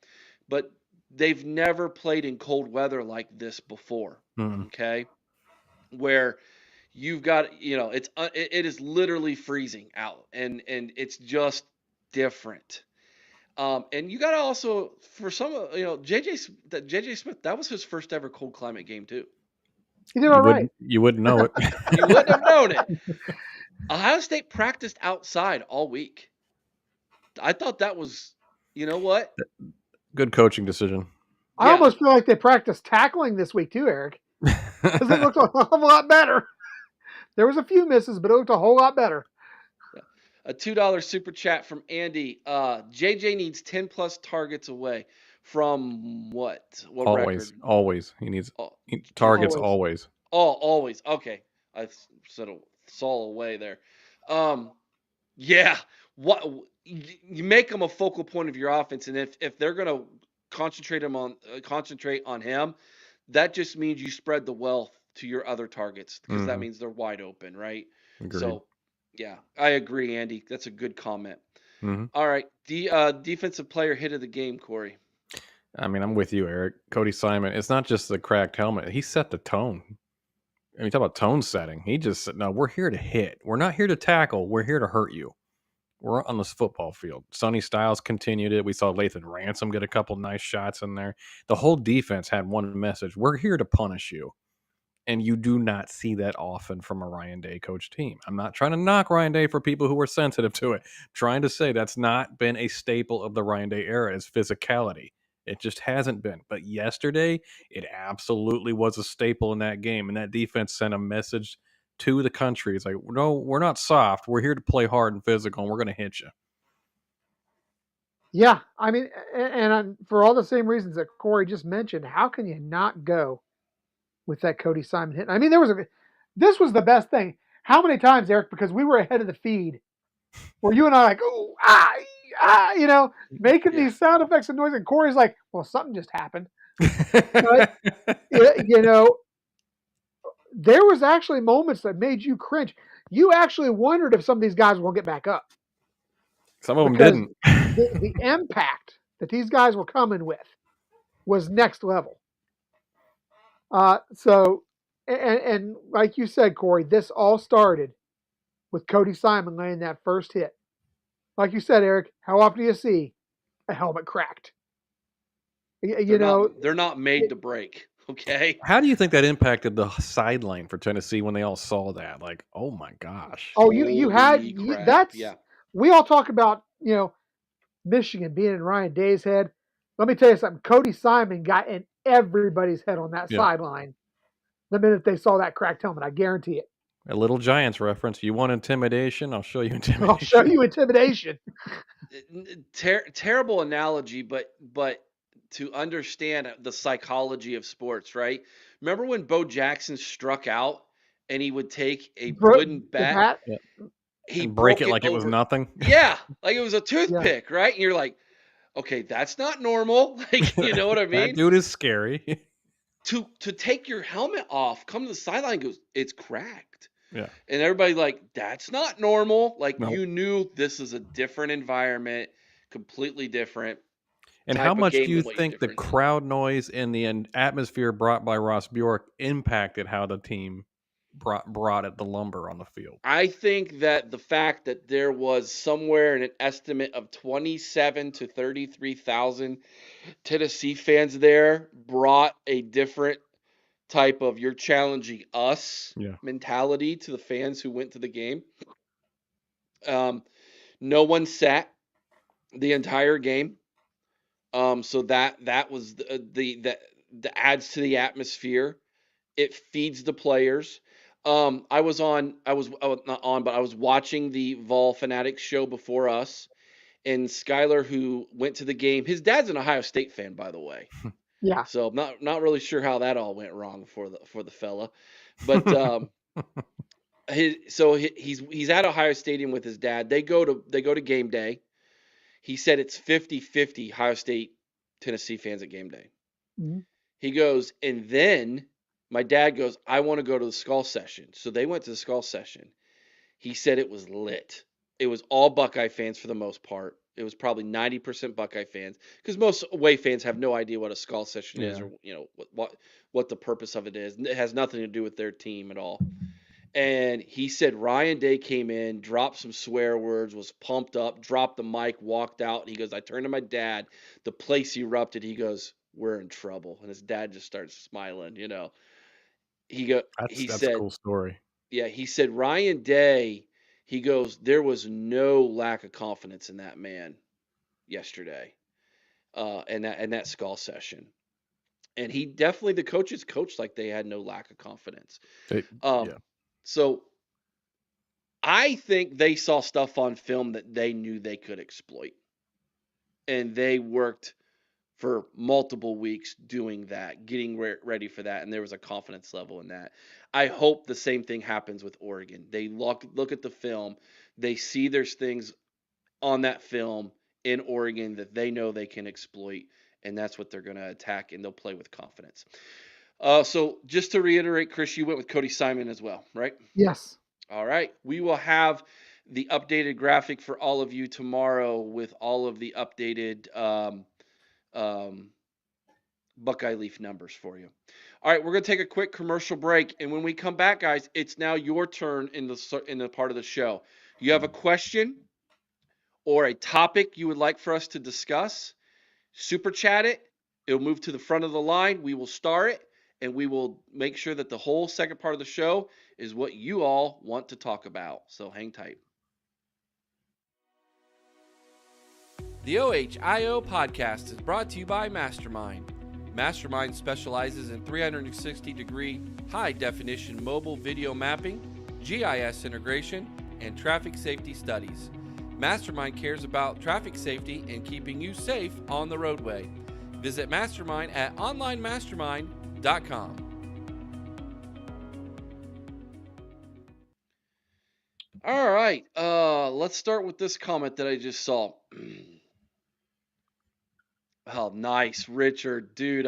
but they've never played in cold weather like this before. Mm. Okay, where you've got it is literally freezing out, and it's just different. And you got to also for some JJ Smith, that was his first ever cold climate game too. He did all right. You wouldn't know it. You wouldn't have known it. Ohio State practiced outside all week. I thought that was, you know what? Good coaching decision. I almost feel like they practiced tackling this week too, Eric, because it looked a whole lot better. There was a few misses, but it looked a whole lot better. A $2 super chat from Andy. JJ needs 10 plus targets away from what? What always, record? Always. He needs targets always. Oh, always. Okay. I said a Saul away there. Yeah. What you make him a focal point of your offense, and if they're gonna concentrate on him, that just means you spread the wealth to your other targets because that means they're wide open, right? Agreed. So, yeah, I agree, Andy. That's a good comment. Mm-hmm. All right, defensive player hit of the game, Cory. I mean, I'm with you, Eric. Cody Simon. It's not just the cracked helmet. He set the tone. I mean, talk about tone setting. He just said, no, we're here to hit. We're not here to tackle. We're here to hurt you. We're on this football field. Sonny Styles continued it. We saw Lathan Ransom get a couple nice shots in there. The whole defense had one message. We're here to punish you. And you do not see that often from a Ryan Day coach team. I'm not trying to knock Ryan Day for people who are sensitive to it. I'm trying to say that's not been a staple of the Ryan Day era is physicality. It just hasn't been. But yesterday, it absolutely was a staple in that game. And that defense sent a message to the country. It's like, no, we're not soft. We're here to play hard and physical, and we're going to hit you. Yeah, I mean, and for all the same reasons that Cory just mentioned, how can you not go with that Cody Simon hit? I mean, this was the best thing. How many times, Eric, because we were ahead of the feed, where you and I like, making these sound effects and noise, and Cory's like, well, something just happened. But, there was actually moments that made you cringe. You actually wondered if some of these guys will get back up. Some of them didn't. The impact that these guys were coming with was next level. So like you said, Cory, this all started with Cody Simon laying that first hit. Like you said, Eric, how often do you see a helmet cracked? They're not made to break. Okay. How do you think that impacted the sideline for Tennessee when they all saw that? Like, oh my gosh. Oh, we all talk about, Michigan being in Ryan Day's head. Let me tell you something. Cody Simon got in everybody's head on that sideline the minute they saw that cracked helmet. I guarantee it. A little Giants reference. You want intimidation? I'll show you intimidation. I'll show you intimidation. Terrible analogy, but to understand the psychology of sports, right? Remember when Bo Jackson struck out and he would take a wooden bat? He'd break it like it was nothing. Yeah, like it was a toothpick, right? And you're like, okay, that's not normal. Like, you know what I mean? That dude is scary. To take your helmet off, come to the sideline, goes, it's cracked. Yeah. And everybody like, that's not normal. Like you knew this is a different environment, completely different. And how much do you think the crowd noise and the atmosphere brought by Ross Bjork impacted how the team brought it the lumber on the field? I think that the fact that there was somewhere in an estimate of 27 to 33,000 Tennessee fans there brought a different type of you're challenging us mentality to the fans who went to the game. No one sat the entire game. So that was the adds to the atmosphere. It feeds the players. I was watching the Vol Fanatics show before us, and Skyler, who went to the game, his dad's an Ohio State fan, by the way. Yeah. So I'm not really sure how that all went wrong for the fella, but He's at Ohio Stadium with his dad. They go to game day. He said it's 50-50 Ohio State Tennessee fans at game day. Mm-hmm. He goes, and then my dad goes, I want to go to the skull session. So they went to the skull session. He said it was lit. It was all Buckeye fans for the most part. It was probably 90% Buckeye fans because most away fans have no idea what a skull session is or what the purpose of it is. It has nothing to do with their team at all. And he said Ryan Day came in, dropped some swear words, was pumped up, dropped the mic, walked out. And he goes, I turned to my dad. The place erupted. He goes, we're in trouble. And his dad just starts smiling, He That's said, a cool story. yeah, he said Ryan Day, he goes, there was no lack of confidence in that man yesterday. And that skull session. And he definitely, the coaches coached like they had no lack of confidence. Yeah. So I think they saw stuff on film that they knew they could exploit. And they worked for multiple weeks doing that, getting ready for that. And there was a confidence level in that. I hope the same thing happens with Oregon. They look at the film. They see there's things on that film in Oregon that they know they can exploit. And that's what they're going to attack. And they'll play with confidence. So just to reiterate, Chris, you went with Cody Simon as well, right? Yes. All right. We will have the updated graphic for all of you tomorrow with all of the updated Buckeye Leaf numbers for you. All right, we're going to take a quick commercial break, and when we come back, guys, it's now your turn in the part of the show. You have a question or a topic you would like for us to discuss, super chat it. It'll move to the front of the line. We will star it, and we will make sure that the whole second part of the show is what you all want to talk about. So hang tight. The OHIO podcast is brought to you by Mastermind. Mastermind specializes in 360-degree high-definition mobile video mapping, GIS integration, and traffic safety studies. Mastermind cares about traffic safety and keeping you safe on the roadway. Visit Mastermind at onlinemastermind.com. All right, let's start with this comment that I just saw. Oh, nice, Richard. Dude,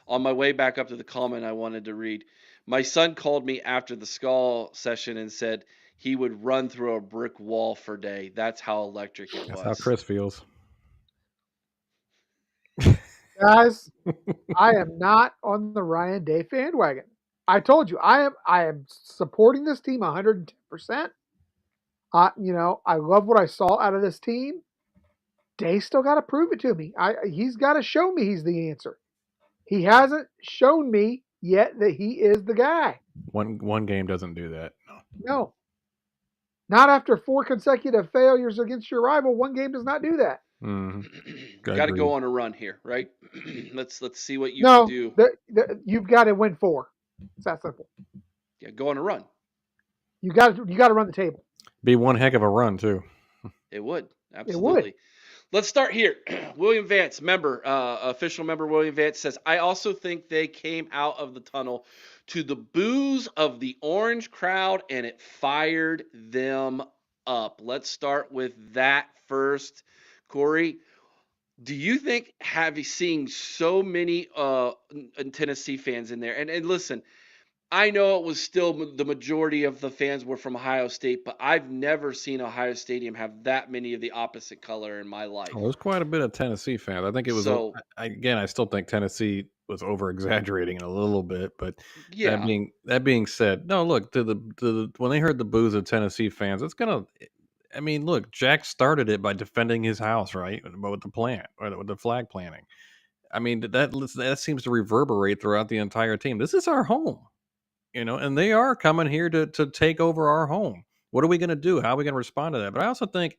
on my way back up to the comment I wanted to read. My son called me after the skull session and said he would run through a brick wall for a day. That's how electric it was. That's how Chris feels. Guys, I am not on the Ryan Day bandwagon. I told you, I am supporting this team 110%. I love what I saw out of this team. Day still got to prove it to me. He's got to show me he's the answer. He hasn't shown me yet that he is the guy. One game doesn't do that. No. Not after 4 consecutive failures against your rival. One game does not do that. Got to go on a run here, right? Let's see what you can do. You've got to win 4. It's that simple. Yeah, go on a run. You got to run the table. Be one heck of a run too. It would, absolutely. It would. Let's start here. William Vance, official member William Vance says, I also think they came out of the tunnel to the boos of the orange crowd and it fired them up. Let's start with that first. Cory, do you think seeing so many Tennessee fans in there, and listen, I know it was still the majority of the fans were from Ohio State, but I've never seen Ohio Stadium have that many of the opposite color in my life. Well, there's quite a bit of Tennessee fans. I think it was. I still think Tennessee was over exaggerating it a little bit, but yeah. That being said, no. Look, when they heard the boos of Tennessee fans, it's gonna. I mean, look, Jack started it by defending his house, right, with the plant or with the flag planting. I mean, that seems to reverberate throughout the entire team. This is our home. And they are coming here to take over our home. What are we going to do? How are we going to respond to that? But I also think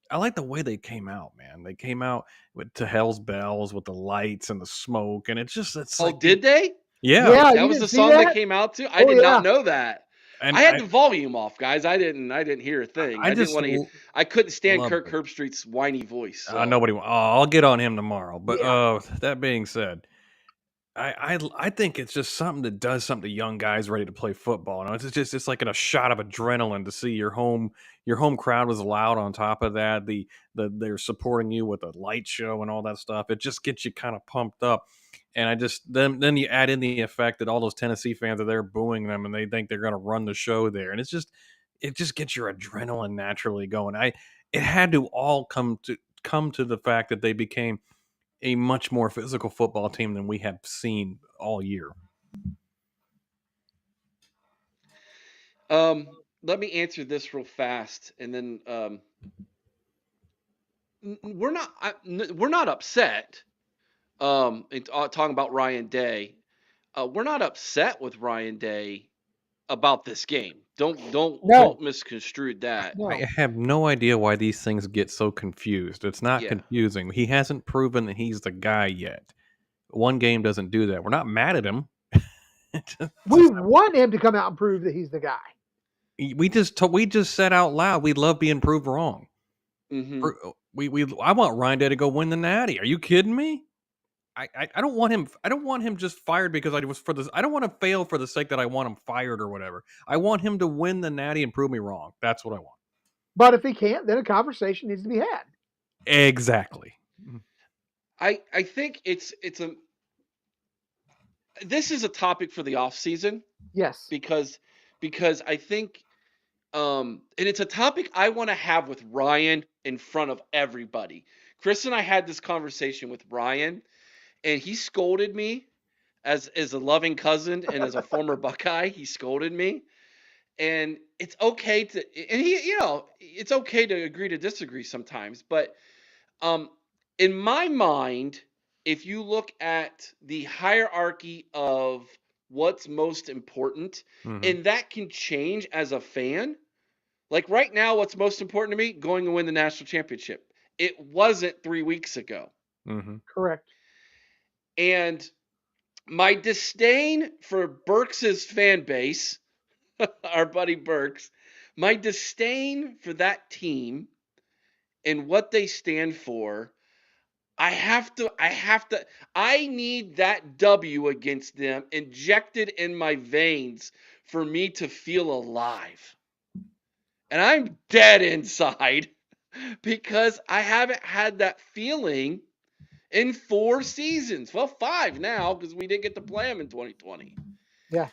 I like the way they came out, man. They came out to hell's bells with the lights and the smoke, and it's like, did they? Yeah, that was the song that came out too. I did not know that. And I had the volume off, guys. I didn't hear a thing. I didn't want to hear. I couldn't stand Kirk Herbstreit's whiny voice. So. Nobody. I'll get on him tomorrow. But that being said, I think it's just something that does something to young guys ready to play football. And it's like a shot of adrenaline to see your home crowd was loud. On top of that, they're supporting you with a light show and all that stuff. It just gets you kind of pumped up. And I just then you add in the effect that all those Tennessee fans are there booing them and they think they're going to run the show there, and it just gets your adrenaline naturally going. It had to all come to the fact that they became a much more physical football team than we have seen all year. Let me answer this real fast, and then we're not upset. Talking about Ryan Day, we're not upset with Ryan Day about this game. Don't misconstrue that. No. I have no idea why these things get so confused. It's not confusing. He hasn't proven that he's the guy yet. One game doesn't do that. We're not mad at him. We want him to come out and prove that he's the guy. We just said out loud we love being proved wrong. Mm-hmm. I want Ryan Day to go win the Natty. Are you kidding me? I don't want him. I don't want him just fired because I don't want to fail for the sake that I want him fired or whatever. I want him to win the Natty and prove me wrong. That's what I want. But if he can't, then a conversation needs to be had. Exactly. I think this is a topic for the off season. Yes. Because I think and it's a topic I want to have with Ryan in front of everybody. Chris and I had this conversation with Ryan, and he scolded me as a loving cousin and as a former Buckeye. He scolded me, and it's okay to it's okay to agree to disagree sometimes. But in my mind, if you look at the hierarchy of what's most important, and that can change as a fan. Like right now, what's most important to me? Going to win the national championship. It wasn't 3 weeks ago. Correct. And my disdain for Burks's fan base, our buddy Burks, my disdain for that team and what they stand for, I need that W against them injected in my veins for me to feel alive. And I'm dead inside because I haven't had that feeling in 4 seasons. Well, 5 now because we didn't get to play them in 2020. Yeah.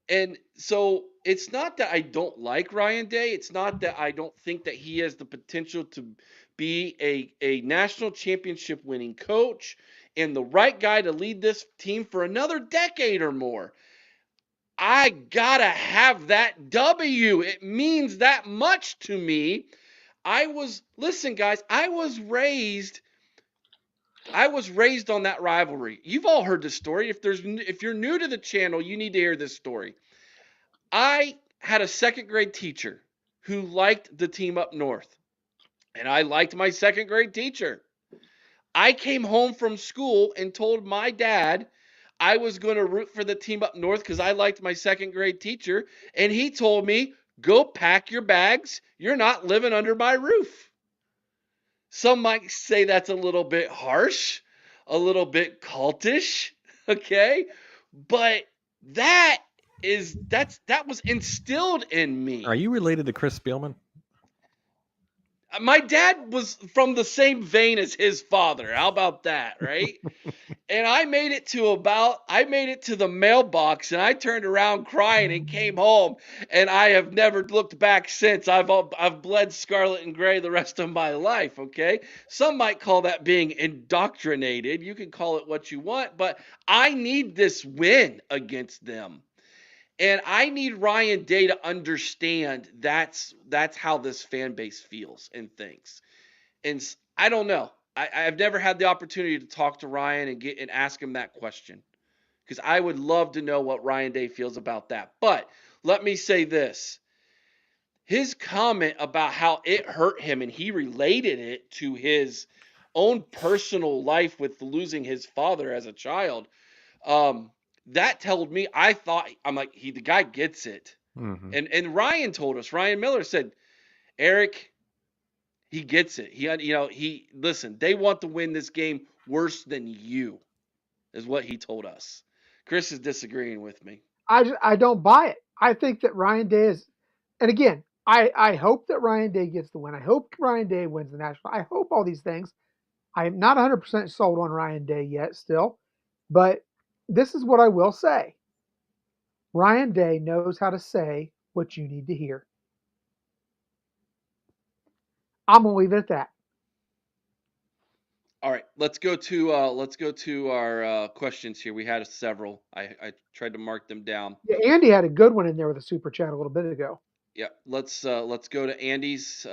And so it's not that I don't like Ryan Day. It's not that I don't think that he has the potential to be a national championship winning coach and the right guy to lead this team for another decade or more. I gotta have that W. It means that much to me. Listen, guys, I was raised on that rivalry. You've all heard this story. If you're new to the channel, you need to hear this story. I had a second grade teacher who liked the team up north, and I liked my second grade teacher. I came home from school and told my dad I was going to root for the team up north because I liked my second grade teacher. And he told me, go pack your bags. You're not living under my roof. Some might say that's a little bit harsh, a little bit cultish. Okay. But that was instilled in me. Are you related to Chris Spielman? My dad was from the same vein as his father. How about that, right? And I made it to the mailbox, and I turned around crying and came home, and I have never looked back since. I've bled scarlet and gray the rest of my life, okay? Some might call that being indoctrinated. You can call it what you want, but I need this win against them. And I need Ryan Day to understand that's how this fan base feels and thinks. And I don't know. I've never had the opportunity to talk to Ryan and ask him that question because I would love to know what Ryan Day feels about that. But let me say this. His comment about how it hurt him and he related it to his own personal life with losing his father as a child, that told me, I'm like, the guy gets it. And Ryan told us, Ryan Miller said, Eric, he gets it. Listen, they want to win this game worse than you, is what he told us. Chris is disagreeing with me. I don't buy it. I think that Ryan Day is, and again, I hope that Ryan Day gets the win. I hope Ryan Day wins the national. I hope all these things. I am not 100% sold on Ryan Day yet, still, but this is what I will say. Ryan Day knows how to say what you need to hear. I'm gonna leave it at that. All right, let's go to our questions here. We had several. I tried to mark them down. Yeah, Andy had a good one in there with a super chat a little bit ago. Yeah, let's go to Andy's.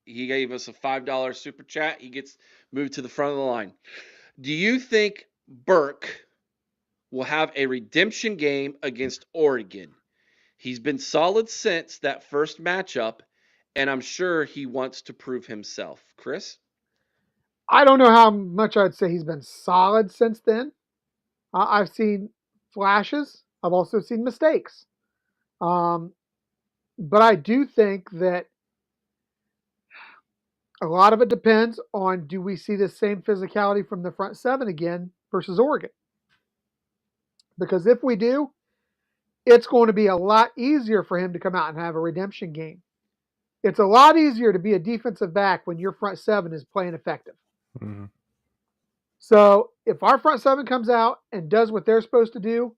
He gave us a $5 super chat. He gets moved to the front of the line. Do you think Burke will have a redemption game against Oregon? He's been solid since that first matchup, and I'm sure he wants to prove himself. Chris? I don't know how much I'd say he's been solid since then. I've seen flashes. I've also seen mistakes. Um, but I do think that a lot of it depends on, do we see the same physicality from the front seven again versus Oregon? Because if we do, it's going to be a lot easier for him to come out and have a redemption game. It's a lot easier to be a defensive back when your front seven is playing effective. Mm-hmm. So if our front seven comes out and does what they're supposed to do,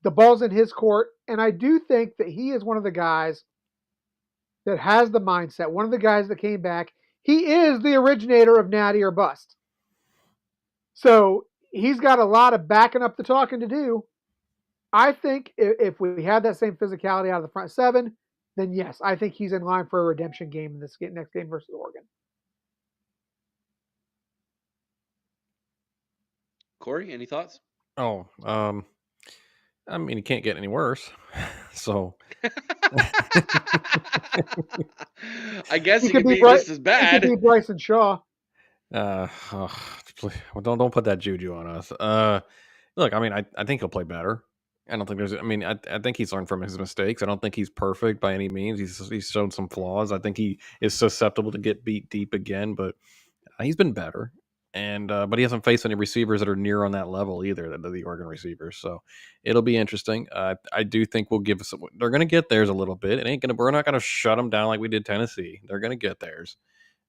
the ball's in his court. And I do think that he is one of the guys that has the mindset, one of the guys that came back. He is the originator of Natty or Bust. So he's got a lot of backing up the talking to do. I think if we have that same physicality out of the front seven, then yes, I think he's in line for a redemption game in this next game versus Oregon. Cory, any thoughts? Oh, I mean, it can't get any worse. So I guess He he could could be be Bryce. just as He could bad. be Bryson Shaw. well, don't put that juju on us. Look, I mean, I think he'll play better. I don't think there's. I mean, I think he's learned from his mistakes. I don't think he's perfect by any means. He's shown some flaws. I think he is susceptible to get beat deep again, but he's been better. And but he hasn't faced any receivers that are near on that level either, the Oregon receivers. So it'll be interesting. I do think we'll give some. They're going to get theirs a little bit. It ain't gonna. We're not going to shut them down like we did Tennessee. They're going to get theirs.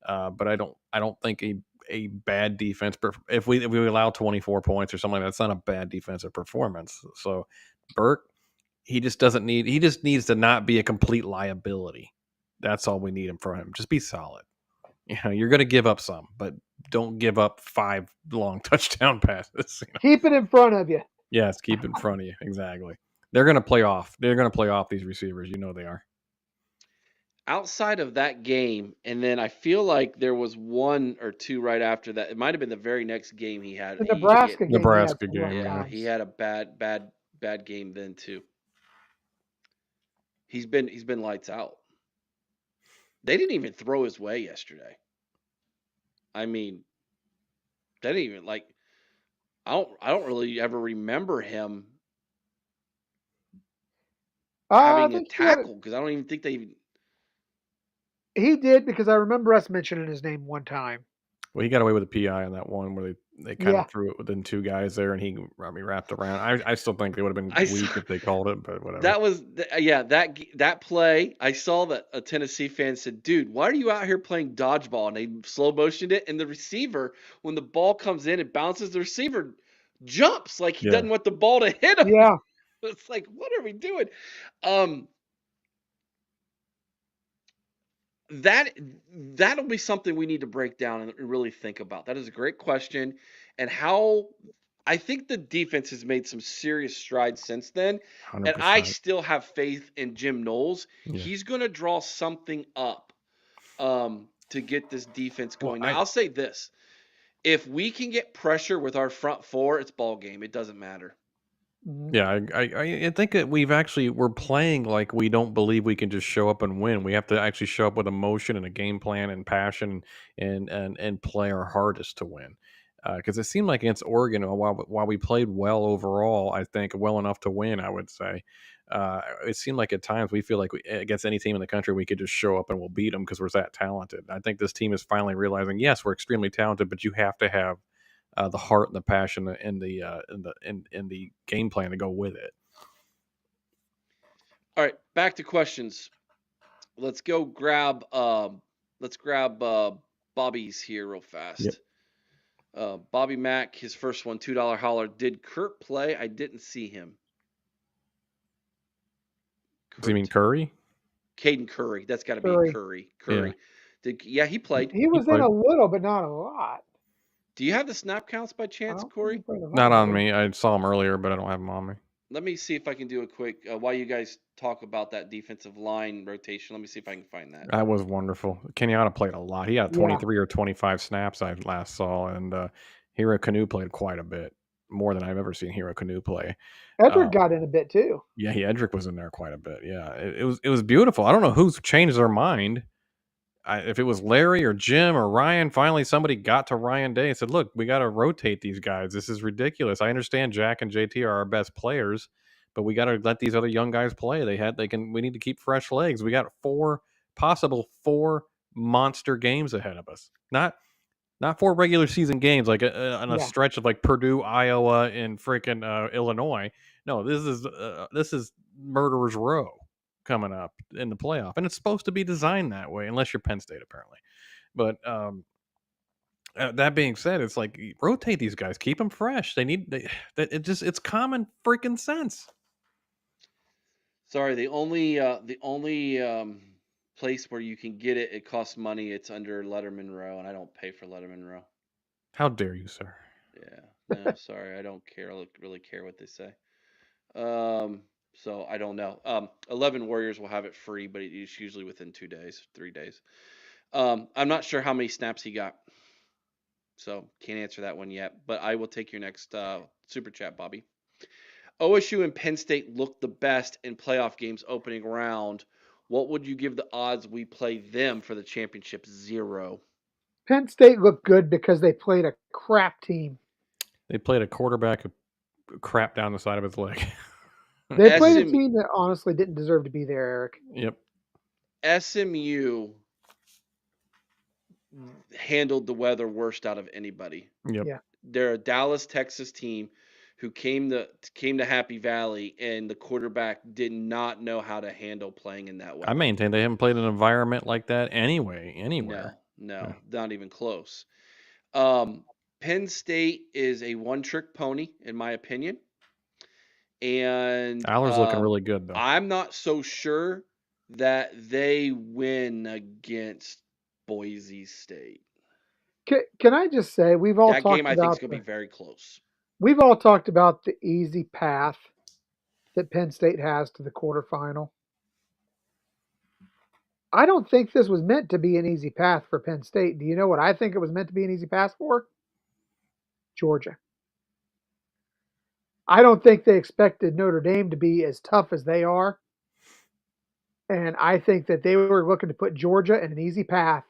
But I don't think a bad defense. If we allow 24 points or something like that, that's not a bad defensive performance. So Burke, he just needs to not be a complete liability. That's all we need him from him. Just be solid. You know, you're going to give up some, but don't give up 5 long touchdown passes. You know? Keep it in front of you. Yes, keep it in front of you. Exactly. They're going to play off. They're going to play off these receivers. You know they are. Outside of that game, and then I feel like there was one or two right after that. It might have been the very next game he had. The Nebraska game. Nebraska game. Yeah, he had a bad game then too. He's been lights out. They didn't even throw his way yesterday. I mean, they didn't even like. I don't really ever remember him having a tackle because I don't even think they even. He did, because I remember us mentioning his name one time. Well, he got away with a PI on that one where they kind of threw it within 2 guys there, and he wrapped around. I still think they would have been weak if they called it, but whatever. That was that play. I saw that a Tennessee fan said, "Dude, why are you out here playing dodgeball?" And they slow motioned it, and the receiver, when the ball comes in and bounces, the receiver jumps like he doesn't want the ball to hit him. Yeah, it's like, what are we doing? That'll be something we need to break down and really think about. That is a great question, and how I think the defense has made some serious strides since then. 100%. And I still have faith in Jim Knowles. Yeah. He's going to draw something up to get this defense going. Now, I'll say this: if we can get pressure with our front four, it's ball game. It doesn't matter. Yeah, I think that we're playing like we don't believe we can just show up and win. We have to actually show up with emotion and a game plan and passion and play our hardest to win. Because it seemed like against Oregon, while we played well overall, I think well enough to win, I would say. It seemed like at times we feel like against any team in the country, we could just show up and we'll beat them because we're that talented. I think this team is finally realizing, yes, we're extremely talented, but you have to have the heart and the passion and the game plan to go with it. All right, back to questions. Let's go grab Bobby's here real fast. Yep. Bobby Mack, his first one, $2 holler. Did Kurt play? I didn't see him. Does he mean Curry? Caden Curry. That's got to be Curry. Yeah, he played. He was in a little, but not a lot. Do you have the snap counts by chance, Cory? Not on me. I saw him earlier, but I don't have him on me. Let me see if I can do a quick, while you guys talk about that defensive line rotation, let me see if I can find that. That was wonderful. Kenyatta played a lot. He had 23 or 25 snaps I last saw, and Hero Canoe played quite a bit, more than I've ever seen Hero Canoe play. Edric got in a bit too. Yeah, Edric was in there quite a bit. Yeah, it was beautiful. I don't know who's changed their mind. If it was Larry or Jim or Ryan, finally somebody got to Ryan Day and said, look, we got to rotate these guys. This is ridiculous. I understand Jack and JT are our best players, but we got to let these other young guys play. We need to keep fresh legs. We got four monster games ahead of us. Not 4 regular season games like on a stretch of like Purdue, Iowa, and freaking Illinois. No, this is Murderer's Row coming up in the playoff, and it's supposed to be designed that way, unless you're Penn State apparently. But that being said, it's like rotate these guys, keep them fresh. It's common freaking sense. Sorry, the only place where you can get it costs money. It's under Letterman Row, and I don't pay for Letterman Row. How dare you, sir? Yeah, no, sorry, I don't really care what they say. So I don't know. 11 Warriors will have it free, but it's usually within 2 days, 3 days. I'm not sure how many snaps he got, so can't answer that one yet. But I will take your next super chat, Bobby. OSU and Penn State looked the best in playoff games opening round. What would you give the odds we play them for the championship? 0. Penn State looked good because they played a crap team. They played a quarterback who crap down the side of his leg. They played a team that honestly didn't deserve to be there, Eric. Yep. SMU handled the weather worst out of anybody. Yep. Yeah. They're a Dallas, Texas team who came to Happy Valley, and the quarterback did not know how to handle playing in that way. I maintain they haven't played an environment like that anywhere. No, not even close. Penn State is a one-trick pony, in my opinion. And Aller's looking really good, though. I'm not so sure that they win against Boise State. Can I just say we've all that talked game? I think is going to be very close. We've all talked about the easy path that Penn State has to the quarterfinal. I don't think this was meant to be an easy path for Penn State. Do you know what I think it was meant to be an easy path for? Georgia. I don't think they expected Notre Dame to be as tough as they are. And I think that they were looking to put Georgia in an easy path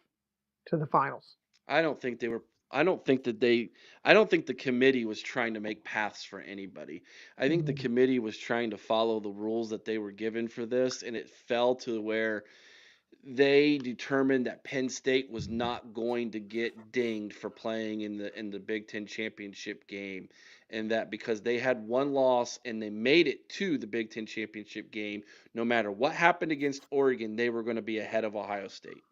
to the finals. I don't think the committee was trying to make paths for anybody. I think the committee was trying to follow the rules that they were given for this, and it fell to where they determined that Penn State was not going to get dinged for playing in the Big Ten championship game, and that because they had one loss and they made it to the Big Ten championship game, no matter what happened against Oregon, they were going to be ahead of Ohio State.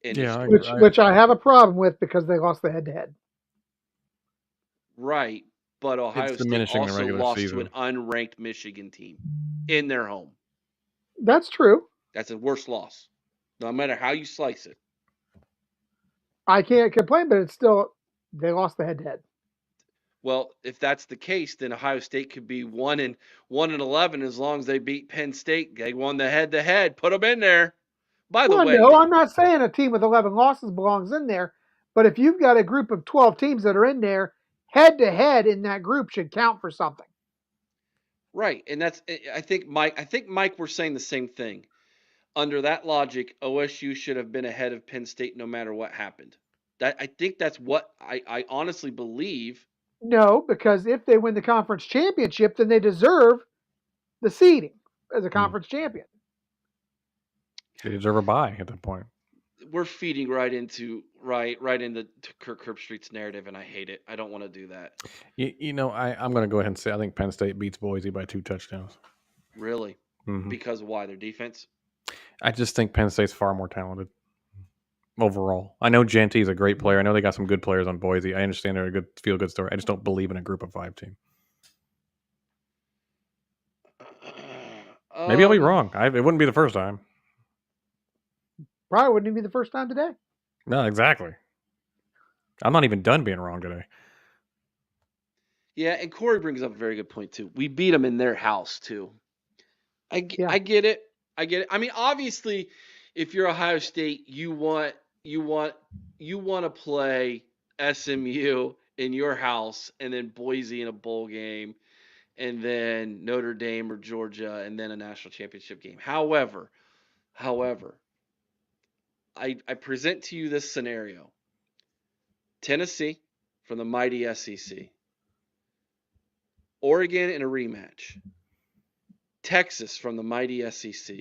Yeah, which I have a problem with because they lost the head-to-head. Right, but Ohio State also lost to an unranked Michigan team in their home. That's true. That's a worse loss, no matter how you slice it. I can't complain, but it's still they lost the head-to-head. Well, if that's the case, then Ohio State could be 1-11 as long as they beat Penn State. They won the head-to-head. Put them in there. By the way, no, I'm not saying a team with 11 losses belongs in there, but if you've got a group of 12 teams that are in there, head-to-head in that group should count for something. Right, and I think Mike were saying the same thing. Under that logic, OSU should have been ahead of Penn State no matter what happened. I think that's what I honestly believe. No, because if they win the conference championship, then they deserve the seeding as a conference champion. They deserve a bye at that point. we're feeding right into Kirk Herbstreit's narrative, and I hate it. I don't want to do that. I'm going to go ahead and say I think Penn State beats Boise by 2 touchdowns. Really? Mm-hmm. Because why? Their defense? I just think Penn State's far more talented overall. I know Genty's a great player. I know they got some good players on Boise. I understand they're a good feel-good story. I just don't believe in a group of 5 team. Maybe I'll be wrong. It wouldn't be the first time. Probably wouldn't even be the first time today. No, exactly. I'm not even done being wrong today. Yeah, and Cory brings up a very good point too. We beat them in their house too. I get it. I mean, obviously, if you're Ohio State, you want to play SMU in your house, and then Boise in a bowl game, and then Notre Dame or Georgia, and then a national championship game. However, I present to you this scenario: Tennessee from the mighty SEC, Oregon in a rematch, Texas from the mighty SEC,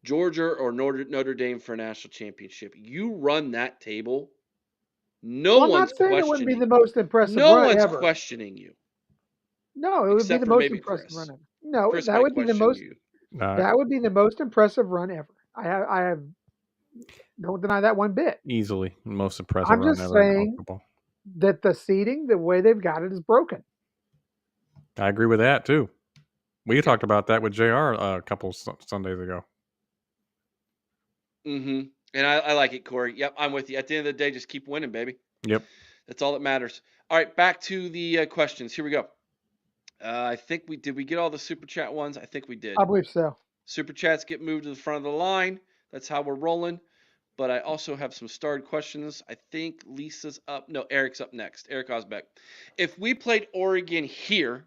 Georgia or Notre Dame for a national championship. You run that table, I'm not saying it wouldn't be the most impressive run ever. Questioning you. No, it would be the most impressive run ever. No, Chris that would be the most. you. That would be the most impressive run ever. I have don't deny that one bit. Easily most impressive I'm run just ever. saying that the seating, the way they've got it, is broken. I agree with that too. We talked about that with JR a couple Sundays ago. Mm-hmm. And I like it, Cory. Yep, I'm with you. At the end of the day, just keep winning, baby. Yep. That's all that matters. All right, back to the questions. Here we go. I think we get all the super chat ones. I think we did. I believe so. Super chats get moved to the front of the line. That's how we're rolling. But I also have some starred questions. I think Lisa's up. No, Eric's up next. Eric Osbeck. If we played Oregon here,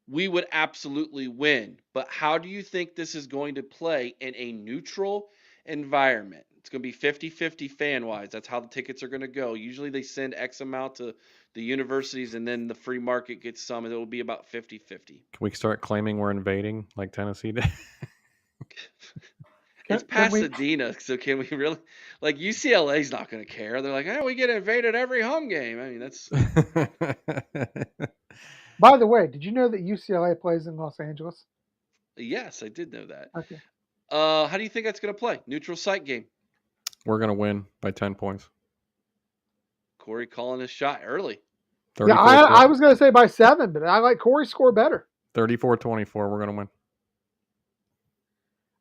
we would absolutely win. But how do you think this is going to play in a neutral environment? It's going to be 50-50 fan-wise. That's how the tickets are going to go. Usually they send X amount to the universities, and then the free market gets some, and it'll be about 50-50. Can we start claiming we're invading like Tennessee did? It's Pasadena, so can we really? Like, UCLA's not going to care. They're like, we get invaded every home game. I mean, that's... By the way, did you know that UCLA plays in Los Angeles? Yes, I did know that. Okay. How do you think that's going to play? Neutral site game. We're going to win by 10 points. Cory calling his shot early. Yeah, I was going to say by 7, but I like Cory's score better. 34-24, we're going to win.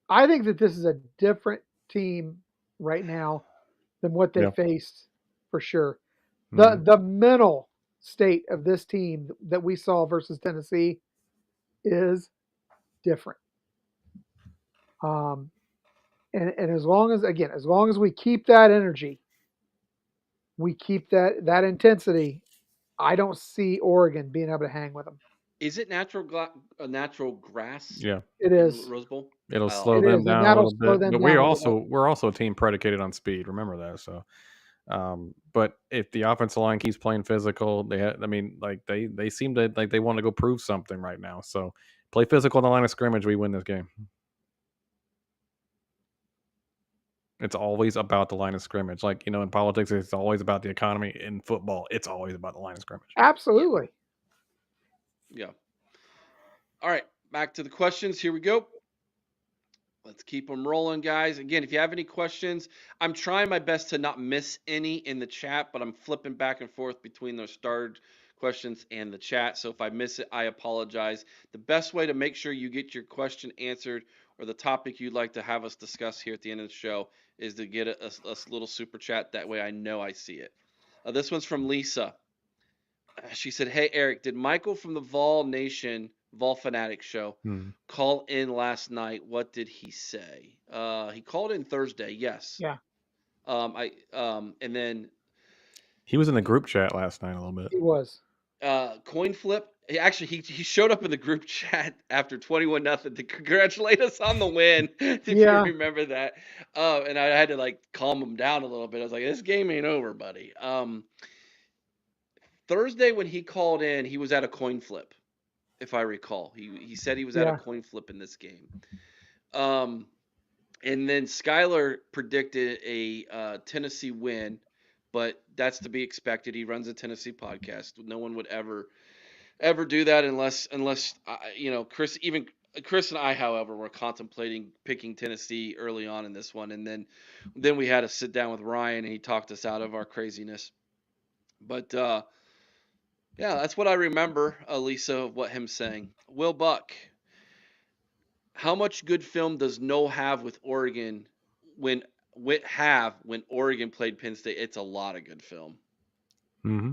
I think that this is a different team right now than what they faced, for sure. The mental state of this team that we saw versus Tennessee is different. And as long as we keep that energy, we keep that intensity, I don't see Oregon being able to hang with them. Is it natural grass? Yeah, it is. Rose Bowl. It'll slow them down a little bit. But we're also a team predicated on speed. Remember that. So, but if the offensive line keeps playing physical, they seem to like they want to go prove something right now. So, play physical on the line of scrimmage, we win this game. It's always about the line of scrimmage. Like, in politics, it's always about the economy. In football, it's always about the line of scrimmage. Absolutely. Yeah. All right, back to the questions. Here we go. Let's keep them rolling, guys. Again, if you have any questions, I'm trying my best to not miss any in the chat, but I'm flipping back and forth between those starred questions and the chat. So if I miss it, I apologize. The best way to make sure you get your question answered or the topic you'd like to have us discuss here at the end of the show is to get a little super chat. That way I know I see it. This one's from Lisa. She said, "Hey, Eric, did Michael from the Vol Fanatic show call in last night? What did he say?" He called in Thursday. Yes. Yeah. And then he was in the group chat last night a little bit. He was. Coin flip. He showed up in the group chat after 21-0 to congratulate us on the win. If you remember that. And I had to calm him down a little bit. I was like, "This game ain't over, buddy." Thursday when he called in, he was at a coin flip, if I recall. He said he was at a coin flip in this game. And then Skylar predicted a Tennessee win, but that's to be expected. He runs a Tennessee podcast. No one would ever do that unless Chris and I, however, were contemplating picking Tennessee early on in this one, and then we had to sit down with Ryan and he talked us out of our craziness. But yeah, that's what I remember, Lisa, of what him saying. Will Buck, how much good film does No have with Oregon when when Oregon played Penn State? It's a lot of good film. Mm-hmm.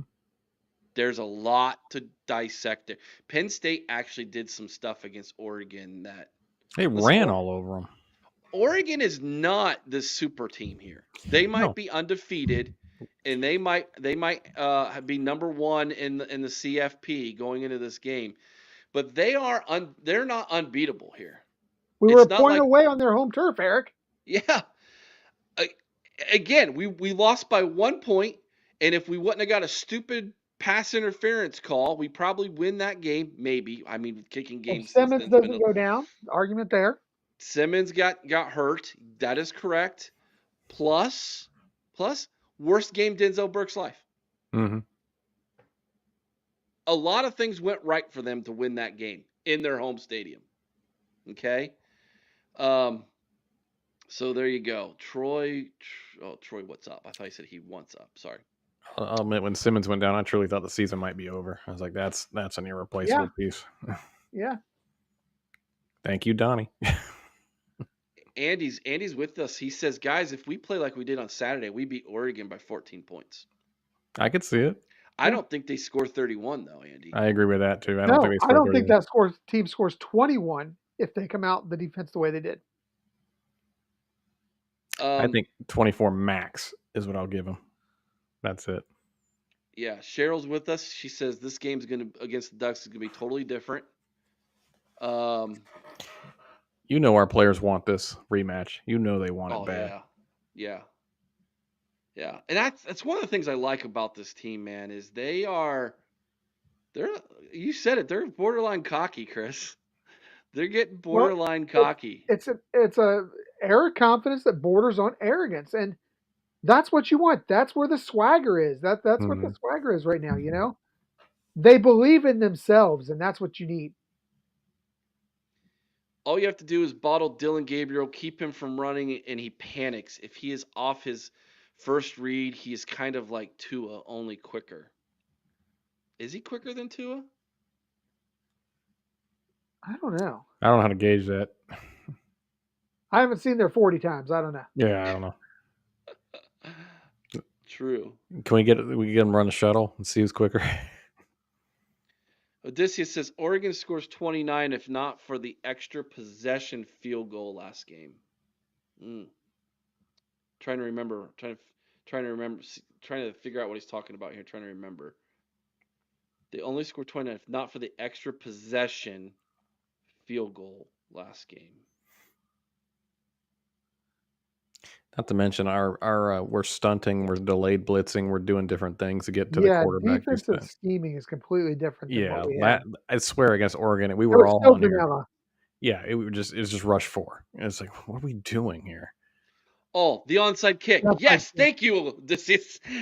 There's a lot to dissect there. Penn State actually did some stuff against Oregon that they ran all over them. Oregon is not the super team here. They might be undefeated, and they might be number one in the CFP going into this game, but they're not unbeatable here. We were a point away on their home turf, Eric. Yeah. Again, we lost by 1 point, and if we wouldn't have got a stupid pass interference call, we probably win that game. Maybe. I mean, kicking games. If Simmons doesn't go down, argument there. Simmons got hurt. That is correct. Plus, worst game Denzel Burke's life. Mm-hmm. A lot of things went right for them to win that game in their home stadium. Okay. So there you go. Troy, what's up? I thought he said he wants up. Sorry. I'll admit, when Simmons went down, I truly thought the season might be over. I was like, that's an irreplaceable piece. Yeah. Thank you, Donnie. Andy's with us. He says, guys, if we play like we did on Saturday, we beat Oregon by 14 points. I could see it. I don't think they score 31 though, Andy. I agree with that too. I don't think that team scores 21 if they come out the defense the way they did. I think 24 max is what I'll give them. That's it. Yeah, Cheryl's with us. She says this game's against the Ducks is gonna be totally different. You know our players want this rematch. You know they want it bad. Yeah. And that's one of the things I like about this team, man, is you said it, they're borderline cocky, Chris. They're getting borderline cocky. It's a air of confidence that borders on arrogance, and that's what you want. That's where the swagger is. That's what the swagger is right now, you know? They believe in themselves, and that's what you need. All you have to do is bottle Dylan Gabriel, keep him from running, and he panics. If he is off his first read, he is kind of like Tua, only quicker. Is he quicker than Tua? I don't know. I don't know how to gauge that. I haven't seen their 40 times. I don't know. Yeah, I don't know. True. Can we get him run a shuttle and see who's quicker? Odysseus says Oregon scores 29 if not for the extra possession field goal last game. Trying to figure out what he's talking about here. Trying to remember. They only scored 29 if not for the extra possession field goal last game. Not to mention our we're stunting, we're delayed blitzing, we're doing different things to get to the quarterback. Defensive scheming is completely different than what we have. I swear against Oregon, we were all on here. Yeah, it was just rush 4. And it's like, what are we doing here? Oh, the onside kick. Yes, thank you.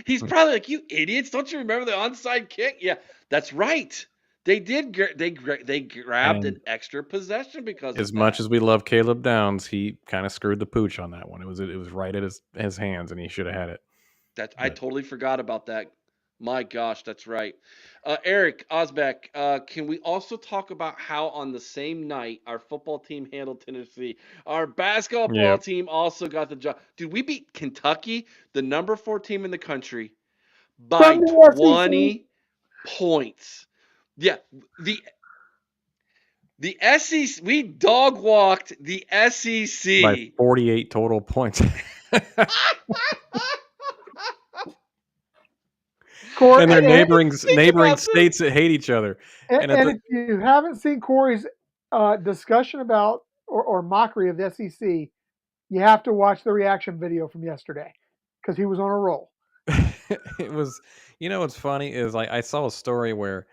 He's probably like, you idiots! Don't you remember the onside kick? Yeah, that's right. They did. They grabbed an extra possession because as much as we love Caleb Downs, he kind of screwed the pooch on that one. It was right at his hands, and he should have had it. I totally forgot about that. My gosh, that's right. Eric Osbeck, can we also talk about how on the same night our football team handled Tennessee? Our basketball team also got the job. Dude, we beat Kentucky, the number 4 team in the country, by 20 points. Yeah, the SEC, we dog walked the SEC by 48 total points. And they're neighboring states that hate each other. And if you haven't seen Cory's discussion about or mockery of the SEC, you have to watch the reaction video from yesterday because he was on a roll. It was, what's funny is I saw a story where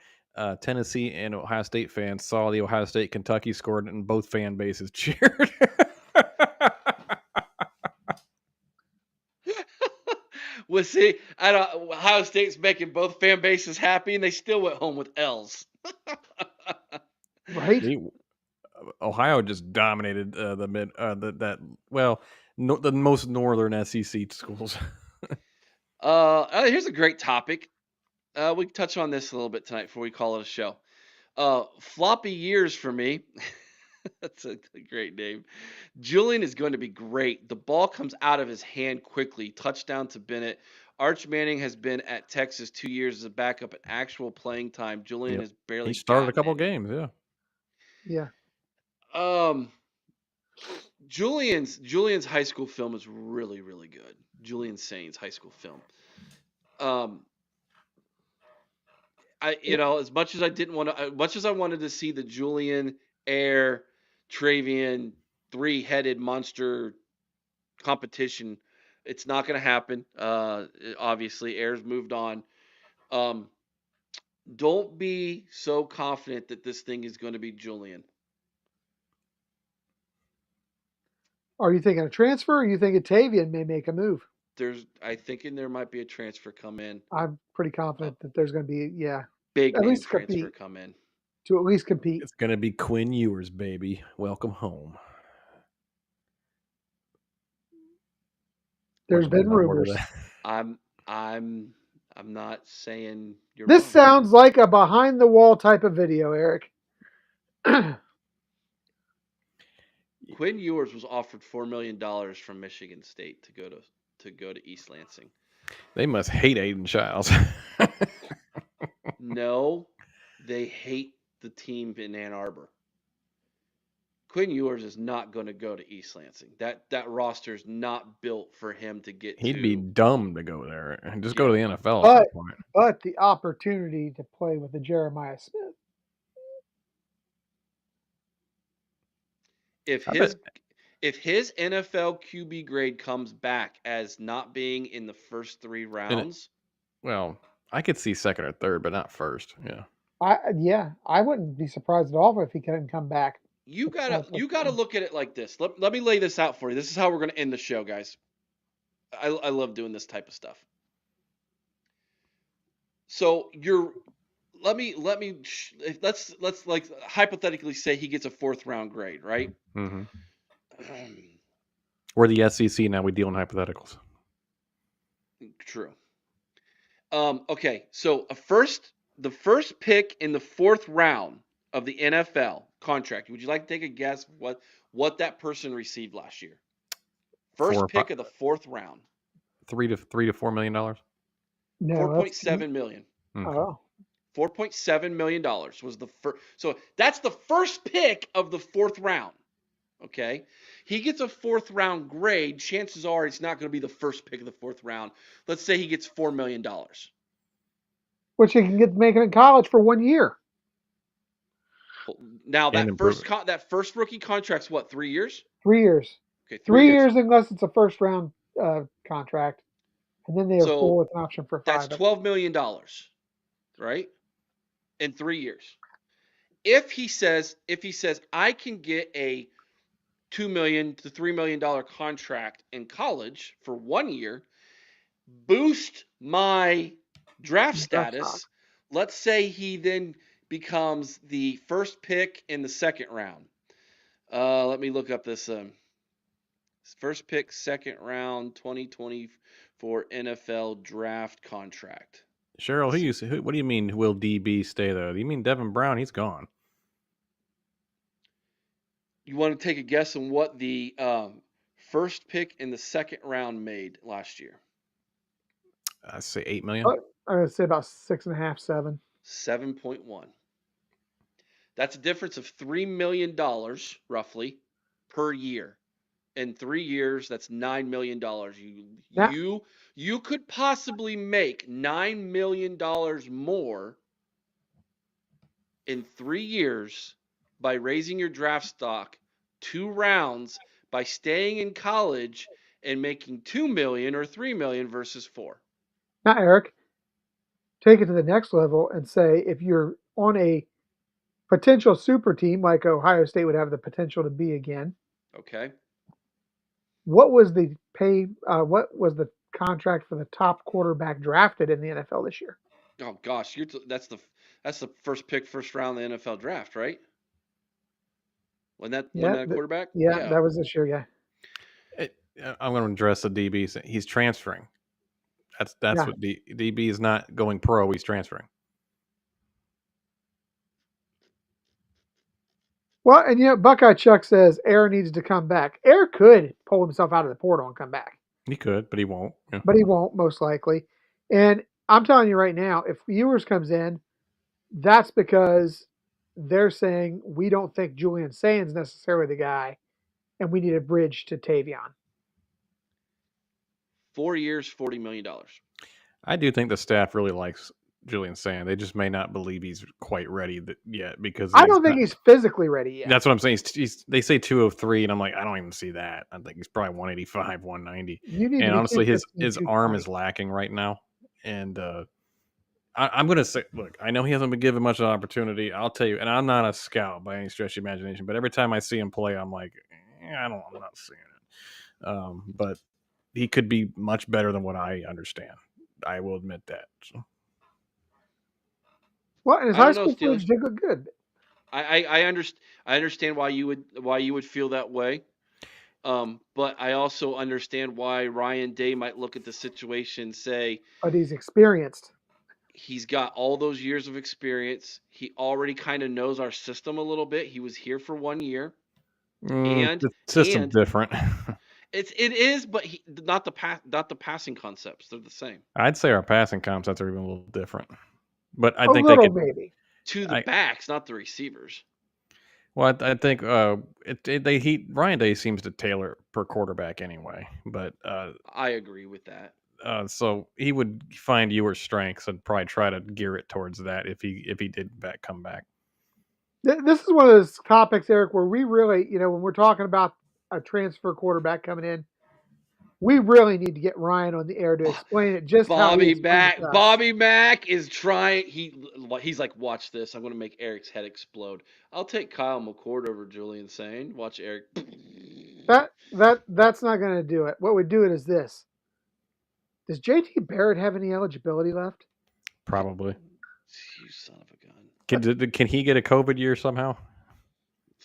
Tennessee and Ohio State fans saw the Ohio State Kentucky scored and both fan bases cheered. Well, see, Ohio State's making both fan bases happy, and they still went home with L's. Right? Ohio just dominated the most northern SEC schools. Here's a great topic. We can touch on this a little bit tonight before we call it a show. Floppy years for me. That's a great name. Julian is going to be great. The ball comes out of his hand quickly. Touchdown to Bennett. Arch Manning has been at Texas 2 years as a backup at actual playing time. Julian has barely He started a gotten couple any. games, yeah. Yeah. Julian's high school film is really, really good. Julian Sain's high school film. As much as I wanted to see the Julian Air Travian three-headed monster competition, it's not going to happen. Obviously, Air's moved on. Don't be so confident that this thing is going to be Julian. Are you thinking a transfer, or are you thinking Tavian may make a move? I thinking there might be a transfer come in. I'm pretty confident that there's going to be, big at name least transfer compete. Come in. To at least compete. It's going to be Quinn Ewers, baby. Welcome home. There's been rumors. I'm not saying you're This wrong. sounds like a behind the wall type of video, Eric. Quinn Ewers was offered $4 million from Michigan State to go to East Lansing. They must hate Aiden Childs. No, they hate the team in Ann Arbor. Quinn Ewers is not going to go to East Lansing. That roster is not built for him to get He'd be dumb to go there and just go to the NFL but, at some point. But the opportunity to play with the Jeremiah Smith. If his NFL QB grade comes back as not being in the first 3 rounds, I could see second or third, but not first. Yeah. I wouldn't be surprised at all if he couldn't come back. You gotta look at it like this. Let me lay this out for you. This is how we're gonna end the show, guys. I love doing this type of stuff. So let's like hypothetically say he gets a 4th round grade, right? Mm-hmm. We're the SEC now. We deal in hypotheticals. True. Okay, so the first pick in the 4th round of the NFL contract. Would you like to take a guess what that person received last year? First pick of the 4th round. $3 to $4 million. No, 4.7 million. Oh. $4.7 million was the first. So that's the first pick of the 4th round. Okay, he gets a 4th round grade. Chances are it's not going to be the first pick of the 4th round. Let's say he gets $4 million, which he can make it in college for 1 year. Now that first rookie contract's what, 3 years? 3 years. Okay, 3 years unless it's a first round contract, and then they have 4 with an option for 5. That's $12 million, right? In 3 years. If he says I can get a $2 million to $3 million contract in college for 1 year, boost my draft status. Let's say he then becomes the first pick in the 2nd round. Let me look up this first pick, 2nd round, 2024 NFL draft contract. Cheryl, what do you mean will DB stay though? Do you mean Devin Brown? He's gone. You want to take a guess on what the first pick in the 2nd round made last year? I say $8 million. I would say about 6.5, 7. 7.1. That's a difference of $3 million roughly per year. In 3 years, that's $9 million. You could possibly make $9 million more in 3 years by raising your draft stock 2 rounds by staying in college and making $2 million or $3 million versus 4. Now, Eric, take it to the next level and say if you're on a potential super team like Ohio State would have the potential to be again. Okay. What was the pay? What was the contract for the top quarterback drafted in the NFL this year. Oh gosh, that's the first pick, first round in the NFL draft, right? When that quarterback? Yeah, that was this year. Yeah. I'm going to address the DB. He's transferring. That's what DB is not going pro. He's transferring. Well, and Buckeye Chuck says Air needs to come back. Air could pull himself out of the portal and come back. He could, but he won't. Yeah. But he won't, most likely. And I'm telling you right now, if Ewers comes in, that's because they're saying we don't think Julian Sain's necessarily the guy, and we need a bridge to Tavion. 4 years, $40 million. I do think the staff really likes Julian Sain. They just may not believe he's quite ready yet because I don't think he's physically ready yet. That's what I'm saying. They say 203, and I'm like, I don't even see that. I think he's probably 185, 190. And honestly, his arm is lacking right now. And I'm going to say, look, I know he hasn't been given much of an opportunity. I'll tell you, and I'm not a scout by any stretch of the imagination, but every time I see him play, I'm like, I'm not seeing it. But he could be much better than what I understand. I will admit that. So. Well, and his high school footage did look good. I understand why you would feel that way. But I also understand why Ryan Day might look at the situation and say, but he's experienced. He's got all those years of experience. He already kind of knows our system a little bit. He was here for 1 year. And the system's different. It is, but not the passing concepts. They're the same. I'd say our passing concepts are even a little different. But I think maybe to the backs, not the receivers. Well, I think Ryan Day seems to tailor per quarterback anyway. But I agree with that. So he would find your strengths and probably try to gear it towards that if he did come back. This is one of those topics, Eric, where we really, when we're talking about a transfer quarterback coming in, we really need to get Ryan on the air to explain it. Just Bobby Mack is trying. He's like, watch this. I'm going to make Eric's head explode. I'll take Kyle McCord over Julian Sain. Watch Eric. That's not going to do it. What would do it is this. Does JT Barrett have any eligibility left? Probably. You son of a gun. Can he get a COVID year somehow?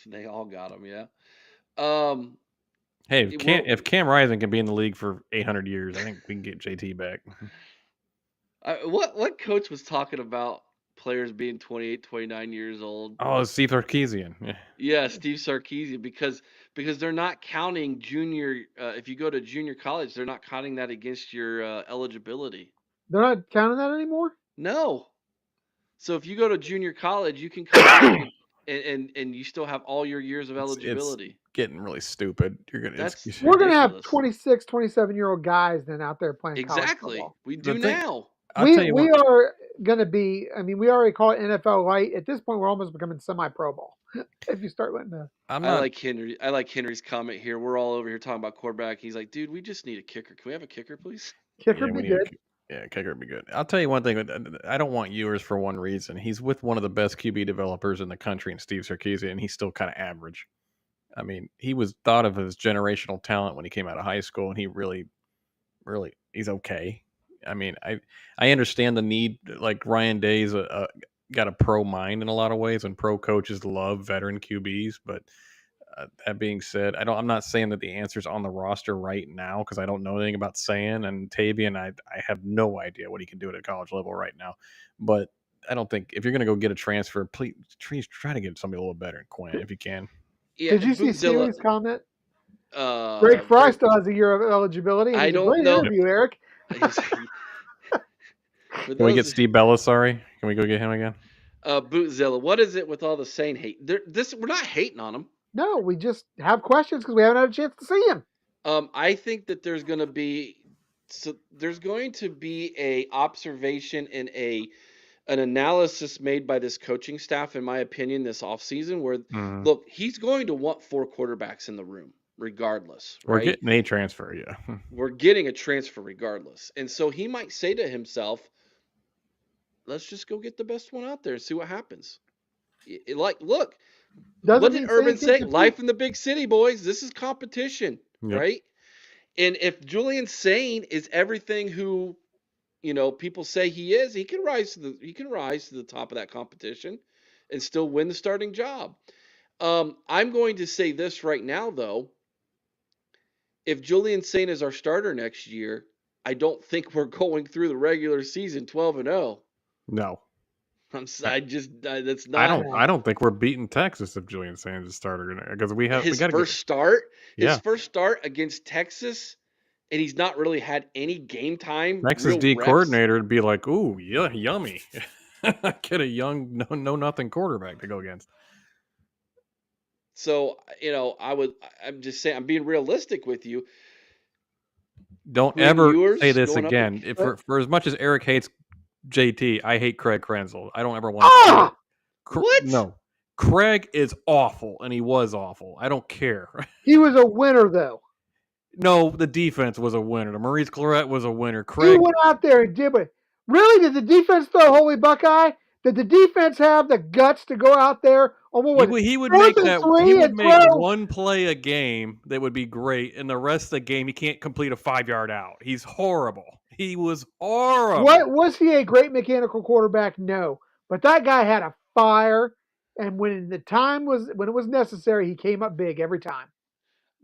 They all got him, yeah. Hey, if Cam Rising can be in the league for 800 years, I think we can get JT back. What coach was talking about players being 28, 29 years old? Oh, Steve Sarkisian. Yeah, Steve Sarkisian, because they're not counting junior. If you go to junior college, they're not counting that against your eligibility. They're not counting that anymore? No. So if you go to junior college, you can come back and you still have all your years of eligibility. It's getting really stupid. We're going to have 26, 27-year-old guys then out there playing exactly. College football. We do now. We are going to be, we already call it NFL light. At this point, we're almost becoming semi-pro ball. If you start letting I like Henry. I like Henry's comment here. We're all over here talking about quarterback. He's like, dude, we just need a kicker. Can we have a kicker, please? Kicker would be good. Yeah, kicker would be good. I'll tell you one thing. I don't want Ewers for one reason. He's with one of the best QB developers in the country, in Steve Sarkisian, and he's still kind of average. I mean, he was thought of as generational talent when he came out of high school, and he really, he's okay. I mean, I understand the need. Like Ryan Day's got a pro mind in a lot of ways, and pro coaches love veteran QBs. But that being said, I'm not saying that the answer's on the roster right now because I don't know anything about Sain and Tavion. I have no idea what he can do at a college level right now. But I don't think if you're going to go get a transfer, please try to get somebody a little better than Quinn if you can. Yeah, did you see Siri's comment? Greg Fry still has a year of eligibility. I don't know. Interview, Eric. Can we get Steve Belisari? Can we go get him again? Bootzilla, what is it with all the Sain hate? We're not hating on him. No, we just have questions because we haven't had a chance to see him. I think that there's going to be a observation and an analysis made by this coaching staff, in my opinion, this offseason where, look, he's going to want 4 quarterbacks in the room regardless. We're getting a transfer, yeah. We're getting a transfer regardless. And so he might say to himself, let's just go get the best one out there and see what happens. Look, what did Urban say? Life in the big city, boys. This is competition, right? And if Julian Sane is everything who, people say he is, he can rise to the top of that competition and still win the starting job. I'm going to say this right now, though. If Julian Sane is our starter next year, I don't think we're going through the regular season 12-0. No. That's I not. don't think we're beating Texas if Julian Sands is starter because we got to start. Yeah. His first start against Texas, and he's not really had any game time. Texas D coordinator would be like, "Ooh, yeah, yummy, get a young nothing quarterback to go against." So I'm just saying, I'm being realistic with you. Don't Quinn ever Ewers say this going up again. For as much as Eric hates JT, I hate Craig Krenzel. I don't ever want to say it. What? No. Craig is awful, and he was awful. I don't care. He was a winner, though. No, the defense was a winner. The Maurice Clarett was a winner. He Craig went out there and did what? Really? Did the defense throw Holy Buckeye? Did the defense have the guts to go out there on what was he would fourth make and that three he would and make throw? one play a game that would be great, and the rest of the game he can't complete a 5-yard out. He's horrible. He was horrible. What was he a great mechanical quarterback? No, but that guy had a fire, and when it was necessary, he came up big every time.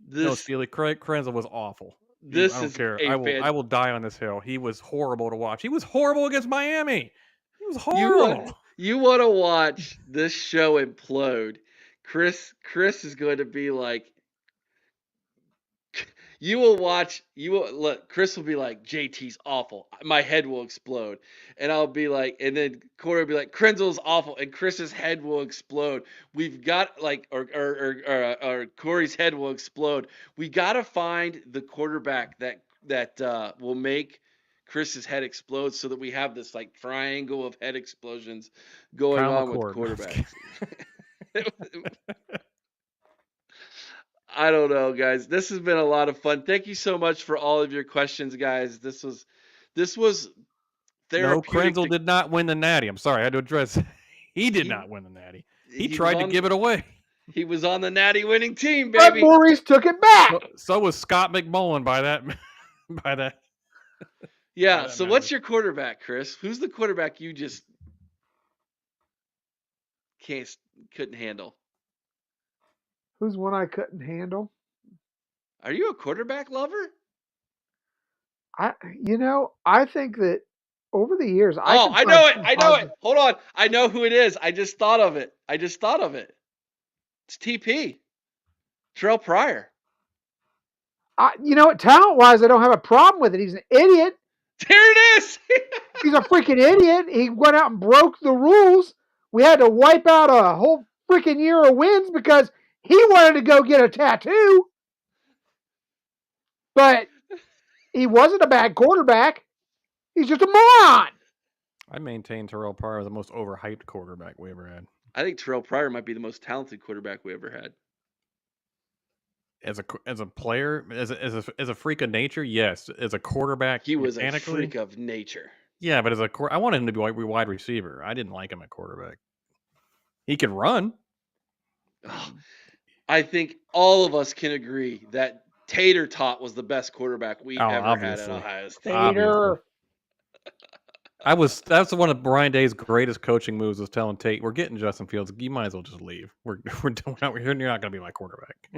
No, Steely, Craig Krenzel was awful. This I don't is care. I will die on this hill. He was horrible to watch. He was horrible against Miami. He was horrible. You want to watch this show implode? Chris is going to be like, Chris will be like, JT's awful. My head will explode. And I'll be like, and then Cory will be like, Krenzel's awful. And Chris's head will explode. We've got or Cory's head will explode. We got to find the quarterback that will make Chris's head explode so that we have this like triangle of head explosions going on with quarterbacks. I don't know, guys. This has been a lot of fun. Thank you so much for all of your questions, guys. This was therapeutic. No, Krenzel did not win the Natty. I'm sorry, I had to address. He did not win the Natty. He tried to give it away. He was on the Natty winning team, baby. But Maurice took it back. So was Scott McMullen by that. Yeah. So what's your quarterback, Chris? Who's the quarterback you just couldn't handle? Who's one I couldn't handle? Are you a quarterback lover? I think that over the years, I know it. Hold on. I know who it is. I just thought of it. It's TP. Terrell Pryor. Talent-wise, I don't have a problem with it. He's an idiot. There it is. He's a freaking idiot. He went out and broke the rules. We had to wipe out a whole freaking year of wins because he wanted to go get a tattoo. But he wasn't a bad quarterback. He's just a moron. I maintain Terrell Pryor was the most overhyped quarterback we ever had. I think Terrell Pryor might be the most talented quarterback we ever had. As a player, as a freak of nature, yes. As a quarterback, he was a freak of nature. Yeah, but I wanted him to be wide receiver. I didn't like him at quarterback. He could run. Oh, I think all of us can agree that Tater Tot was the best quarterback we ever had at Ohio State. Tater. That's one of Brian Day's greatest coaching moves was telling Tate, "We're getting Justin Fields. You might as well just leave. We're doing out here. You're not going to be my quarterback."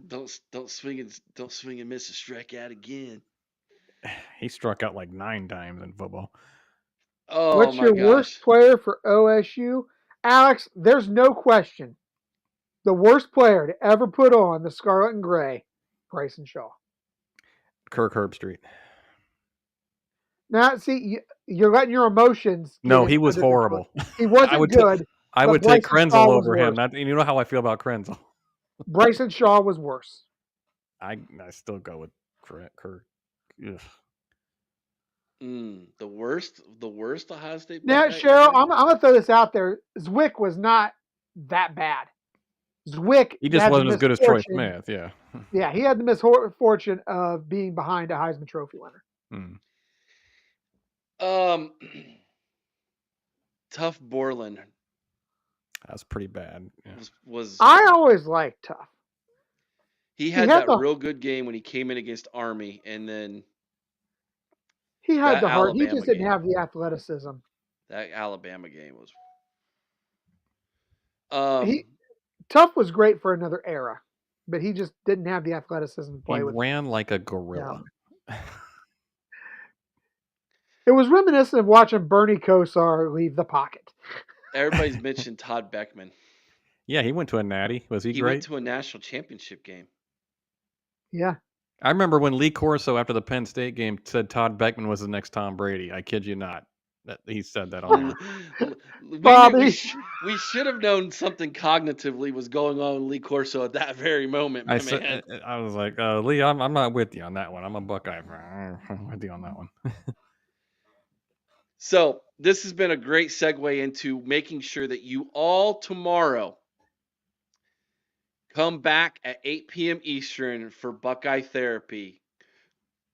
Don't swing and miss a strike out again. He struck out like 9 times in football. Oh, what's your worst player for OSU? Alex, there's no question. The worst player to ever put on the Scarlet and Gray, Bryson Shaw. Kirk Herbstreit. Now, see, you're letting your emotions. No, he was horrible. He wasn't good. I would take Krenzel over him. You know how I feel about Krenzel. Bryson Shaw was worse. I still go with Kirk. Ugh. The worst Ohio State. Now, Cheryl, I'm gonna throw this out there. Zwick was not that bad. Zwick, he just wasn't as good as Troy Smith. Yeah. Yeah, he had the misfortune of being behind a Heisman Trophy winner. Tough Borland. That's pretty bad. Yeah. Was I always liked Tough. He had that real good game when he came in against Army, and then he had that the heart. He Alabama just didn't game. have the athleticism. That Alabama game was. Tough was great for another era, but he just didn't have the athleticism to play he with. He ran like a gorilla. It was reminiscent of watching Bernie Kosar leave the pocket. Everybody's mentioned Todd Beckman. Yeah, he went to a natty. Was he great? He went to a national championship game. Yeah. I remember when Lee Corso, after the Penn State game, said Todd Beckman was the next Tom Brady. I kid you not. He said that on there. Bobby. We should have known something cognitively was going on with Lee Corso at that very moment, man. I was like, Lee, I'm not with you on that one. I'm a Buckeye fan. I'm with you on that one. So this has been a great segue into making sure that you all tomorrow come back at 8 p.m. Eastern for Buckeye Therapy.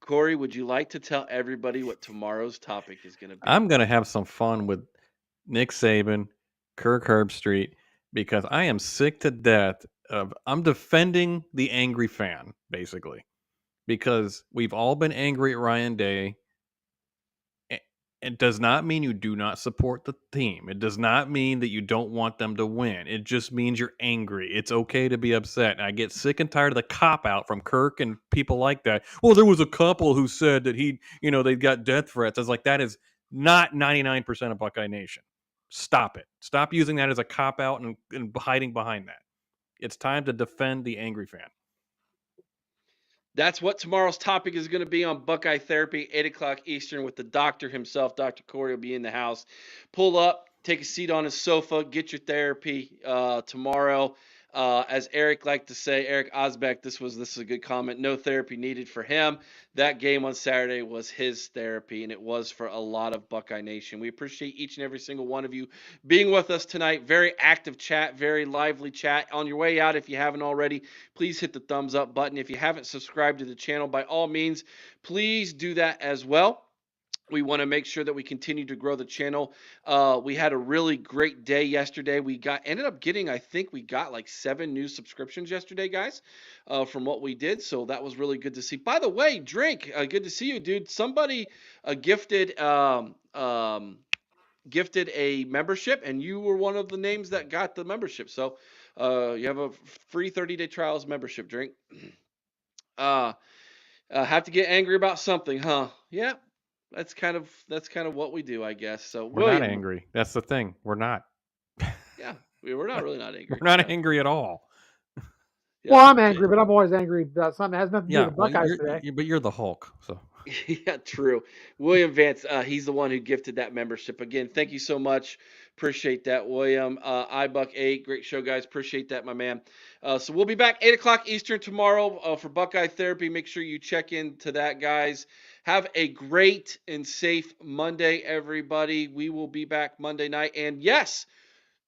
Cory, would you like to tell everybody what tomorrow's topic is going to be? I'm going to have some fun with Nick Saban, Kirk Herbstreit, because I am sick to death of, I'm defending the angry fan, basically, because we've all been angry at Ryan Day. It does not mean you do not support the team. It does not mean that you don't want them to win. It just means you're angry. It's okay to be upset. And I get sick and tired of the cop out from Kirk and people like that. Well, there was a couple who said that they got death threats. I was like, that is not 99% of Buckeye Nation. Stop it. Stop using that as a cop out and hiding behind that. It's time to defend the angry fan. That's what tomorrow's topic is going to be on Buckeye Therapy, 8 o'clock Eastern, with the doctor himself. Dr. Cory will be in the house. Pull up, take a seat on his sofa, get your therapy tomorrow. As Eric liked to say, Eric Osbeck, this is a good comment. No therapy needed for him. That game on Saturday was his therapy, and it was for a lot of Buckeye Nation. We appreciate each and every single one of you being with us tonight. Very active chat, very lively chat. On your way out, if you haven't already, please hit the thumbs up button. If you haven't subscribed to the channel, by all means, please do that as well. We want to make sure that we continue to grow the channel. We had a really great day yesterday. Ended up getting, I think we got like 7 new subscriptions yesterday, guys, from what we did. So that was really good to see. By the way, Drink, good to see you, dude. Somebody gifted a membership, and you were one of the names that got the membership. So you have a free 30-day trials membership, Drink. Have to get angry about something, huh? Yeah. That's kind of what we do, I guess. So we're not angry. That's the thing. We're not. Yeah, we're not really not angry. We're not angry at all. Yeah, well, I'm angry, but I'm always angry about something that has nothing to do with Buckeyes today. But you're the Hulk, so. Yeah, true. William Vance, he's the one who gifted that membership. Again, thank you so much. Appreciate that, William. iBuck8, great show, guys. Appreciate that, my man. So we'll be back 8 o'clock Eastern tomorrow for Buckeye Therapy. Make sure you check into that, guys. Have a great and safe Monday, everybody. We will be back Monday night. And yes,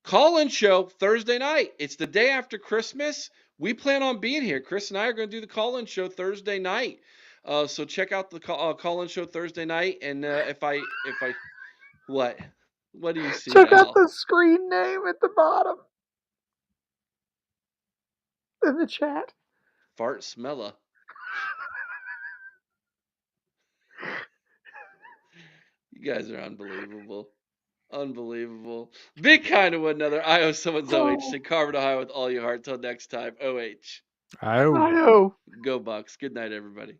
call-in show Thursday night. It's the day after Christmas. We plan on being here. Chris and I are going to do the call-in show Thursday night. So check out the call-in show Thursday night. And what do you see? Check out the screen name at the bottom in the chat. Fart Smella. You guys are unbelievable. Unbelievable. Be kind to one another. I owe someone's OH. Say Carver, Ohio with all your heart. Till next time. OH. I owe. Go Bucks. Good night, everybody.